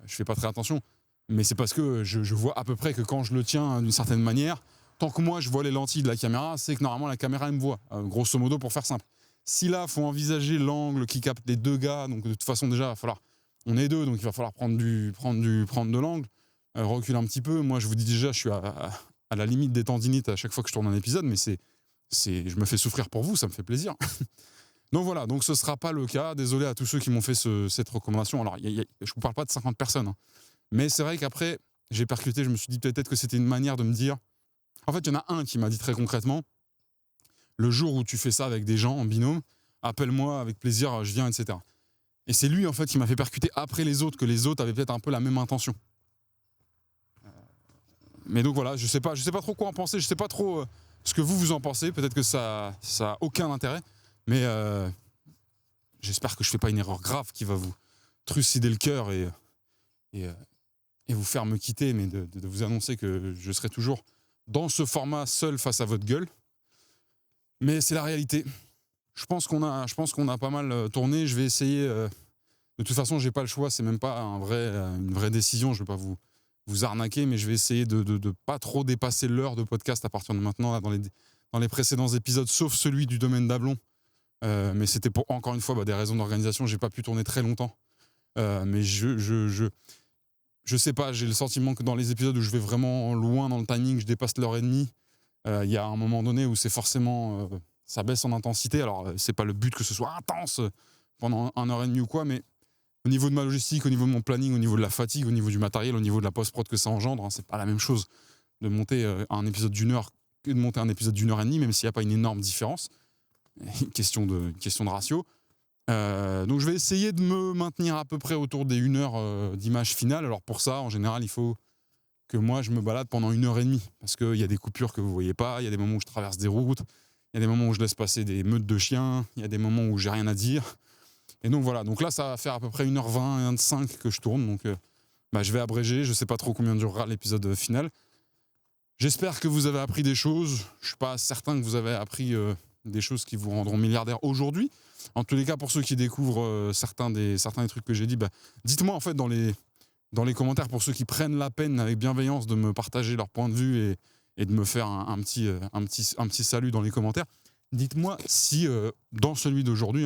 Je fais pas très attention. Mais c'est parce que je vois à peu près que quand je le tiens d'une certaine manière, tant que moi, je vois les lentilles de la caméra, c'est que normalement, la caméra, elle me voit. Grosso modo, pour faire simple. Si là, il faut envisager l'angle qui capte les 2 gars, donc de toute façon, déjà, il va falloir... On est 2, donc il va falloir prendre de l'angle, reculer un petit peu. Moi, je vous dis déjà, je suis à la limite des tendinites à chaque fois que je tourne un épisode, mais je me fais souffrir pour vous, ça me fait plaisir. Donc voilà, donc ce ne sera pas le cas. Désolé à tous ceux qui m'ont fait cette recommandation. Alors, je ne vous parle pas de 50 personnes, hein. Mais c'est vrai qu'après, j'ai percuté, je me suis dit peut-être que c'était une manière de me dire... En fait, il y en a un qui m'a dit très concrètement, le jour où tu fais ça avec des gens en binôme, appelle-moi avec plaisir, je viens, etc. Et c'est lui, en fait, qui m'a fait percuter après les autres, que les autres avaient peut-être un peu la même intention. Mais donc voilà, je sais pas trop quoi en penser, je sais pas trop ce que vous en pensez, peut-être que ça a aucun intérêt, mais j'espère que je fais pas une erreur grave qui va vous trucider le cœur et vous faire me quitter, mais de vous annoncer que je serai toujours dans ce format seul face à votre gueule. Mais c'est la réalité. Je pense qu'on a pas mal tourné. Je vais essayer. De toute façon, j'ai pas le choix. C'est même pas une vraie décision. Je vais pas vous arnaquer, mais je vais essayer de pas trop dépasser l'heure de podcast à partir de maintenant là, dans les précédents épisodes, sauf celui du domaine d'Ablon. Mais c'était pour encore une fois des raisons d'organisation. J'ai pas pu tourner très longtemps. Mais je sais pas. J'ai le sentiment que dans les épisodes où je vais vraiment loin dans le timing, je dépasse l'heure et demie. Il y a un moment donné où c'est forcément ça baisse en intensité. Alors c'est pas le but que ce soit intense pendant 1h30 ou quoi, mais au niveau de ma logistique, au niveau de mon planning, au niveau de la fatigue, au niveau du matériel, au niveau de la post-prod que ça engendre, c'est pas la même chose de monter un épisode d'1 heure que de monter un épisode d'1h30, même s'il n'y a pas une énorme différence. Question de ratio. Donc je vais essayer de me maintenir à peu près autour des 1 heure d'image finale. Alors pour ça, en général, il faut que moi je me balade pendant 1h30, parce qu'il y a des coupures que vous voyez pas, il y a des moments où je traverse des routes, il y a des moments où je laisse passer des meutes de chiens, il y a des moments où j'ai rien à dire. Et donc voilà, donc là ça va faire à peu près 1h20, 1h05 que je tourne, donc je vais abréger, je sais pas trop combien durera l'épisode final. J'espère que vous avez appris des choses, je suis pas certain que vous avez appris des choses qui vous rendront milliardaire aujourd'hui. En tous les cas, pour ceux qui découvrent certains des trucs que j'ai dit, dites-moi en fait dans les commentaires, pour ceux qui prennent la peine avec bienveillance de me partager leur point de vue et de me faire un petit salut dans les commentaires. Dites-moi si, dans celui d'aujourd'hui,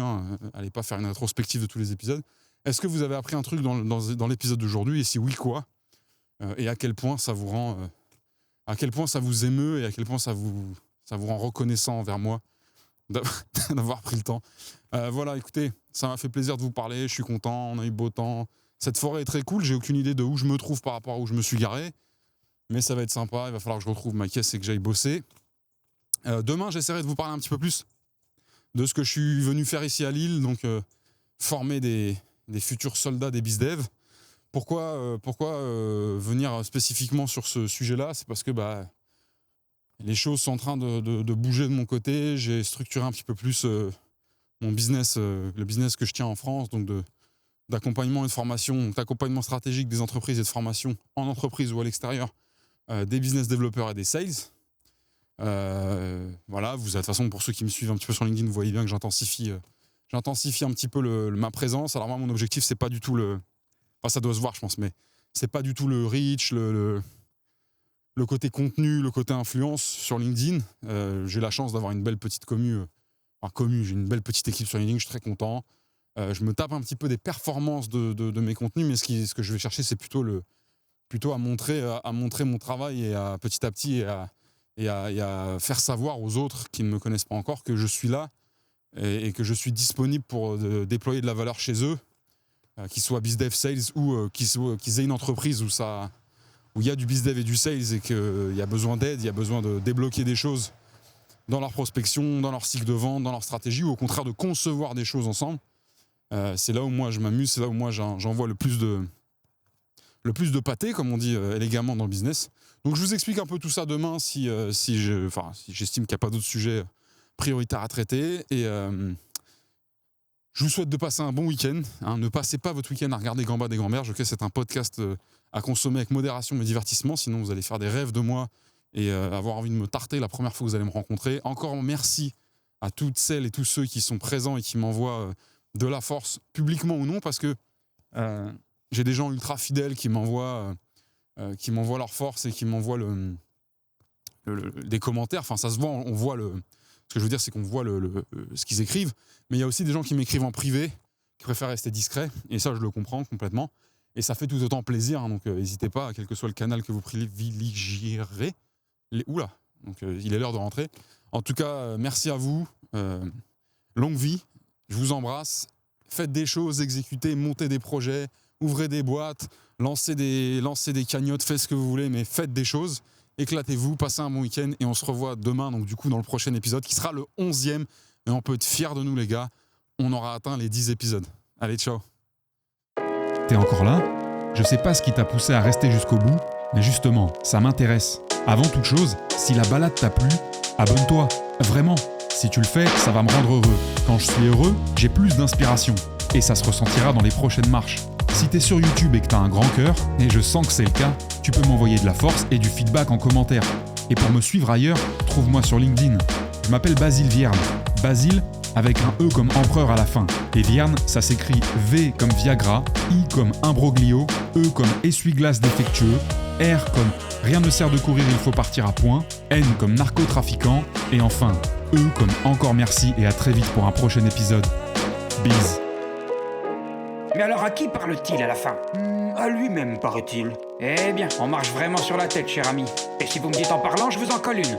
allez pas faire une rétrospective de tous les épisodes, est-ce que vous avez appris un truc dans l'épisode d'aujourd'hui, et si oui, quoi, et à quel point ça vous rend, à quel point ça vous émeut, et à quel point ça vous rend reconnaissant envers moi d'avoir pris le temps. Voilà, écoutez, ça m'a fait plaisir de vous parler, je suis content, on a eu beau temps. Cette forêt est très cool, j'ai aucune idée de où je me trouve par rapport à où je me suis garé, mais ça va être sympa, il va falloir que je retrouve ma caisse et que j'aille bosser. Demain, j'essaierai de vous parler un petit peu plus de ce que je suis venu faire ici à Lille, donc former des futurs soldats des BizDev. Pourquoi venir spécifiquement sur ce sujet-là ? C'est parce que les choses sont en train de bouger de mon côté. J'ai structuré un petit peu plus mon business, le business que je tiens en France, donc d'accompagnement et de formation, d'accompagnement stratégique des entreprises et de formation en entreprise ou à l'extérieur, des business développeurs et des sales. Voilà, de toute façon, pour ceux qui me suivent un petit peu sur LinkedIn, vous voyez bien que j'intensifie un petit peu ma présence. Alors moi, mon objectif, c'est pas du tout ça doit se voir, je pense, mais c'est pas du tout le reach, le côté contenu, le côté influence sur LinkedIn. J'ai la chance d'avoir une belle petite j'ai une belle petite équipe sur LinkedIn, je suis très content. Je me tape un petit peu des performances de mes contenus, mais ce que je vais chercher, c'est plutôt à montrer mon travail et petit à petit et à faire savoir aux autres qui ne me connaissent pas encore que je suis là et que je suis disponible pour déployer de la valeur chez eux, qu'ils soient BizDev Sales ou qu'ils aient une entreprise où il y a du BizDev et du Sales et qu'il y a besoin d'aide, il y a besoin de débloquer des choses dans leur prospection, dans leur cycle de vente, dans leur stratégie, ou au contraire de concevoir des choses ensemble. C'est là où moi je m'amuse, c'est là où moi j'envoie le plus de pâté, comme on dit élégamment dans le business. Donc je vous explique un peu tout ça demain si j'estime qu'il n'y a pas d'autres sujets prioritaires à traiter. Et je vous souhaite de passer un bon week-end. Ne passez pas votre week-end à regarder Gambas des Gamberges. Ok, c'est un podcast à consommer avec modération mais divertissement. Sinon, vous allez faire des rêves de moi et avoir envie de me tarter la première fois que vous allez me rencontrer. Encore merci à toutes celles et tous ceux qui sont présents et qui m'envoient de la force, publiquement ou non, parce que j'ai des gens ultra fidèles qui m'envoient leur force et qui m'envoient des commentaires. Enfin, ça se voit, on voit ce que je veux dire, c'est qu'on voit ce qu'ils écrivent, mais il y a aussi des gens qui m'écrivent en privé, qui préfèrent rester discrets, et ça, je le comprends complètement. Et ça fait tout autant plaisir, donc n'hésitez pas, quel que soit le canal que vous privilégierez. Donc il est l'heure de rentrer. En tout cas, merci à vous. Longue vie, je vous embrasse. Faites des choses, exécutez, montez des projets, ouvrez des boîtes, lancez des cagnottes, faites ce que vous voulez, mais faites des choses. Éclatez-vous, passez un bon week-end et on se revoit demain, donc du coup dans le prochain épisode qui sera le 11e. Et on peut être fiers de nous les gars, on aura atteint les 10 épisodes. Allez, ciao. T'es encore là ? Je sais pas ce qui t'a poussé à rester jusqu'au bout, mais justement, ça m'intéresse. Avant toute chose, si la balade t'a plu, abonne-toi. Vraiment, si tu le fais, ça va me rendre heureux. Quand je suis heureux, j'ai plus d'inspiration. Et ça se ressentira dans les prochaines marches. Si t'es sur YouTube et que t'as un grand cœur, et je sens que c'est le cas, tu peux m'envoyer de la force et du feedback en commentaire. Et pour me suivre ailleurs, trouve-moi sur LinkedIn. Je m'appelle Basile Vierne. Basile avec un E comme empereur à la fin. Et Vierne, ça s'écrit V comme Viagra, I comme imbroglio, E comme essuie-glace défectueux, R comme rien ne sert de courir, il faut partir à point, N comme narcotrafiquant, et enfin E comme encore merci et à très vite pour un prochain épisode. Bise. Mais alors à qui parle-t-il à la fin? À lui-même, paraît-il. Eh bien, on marche vraiment sur la tête, cher ami. Et si vous me dites en parlant, je vous en colle une.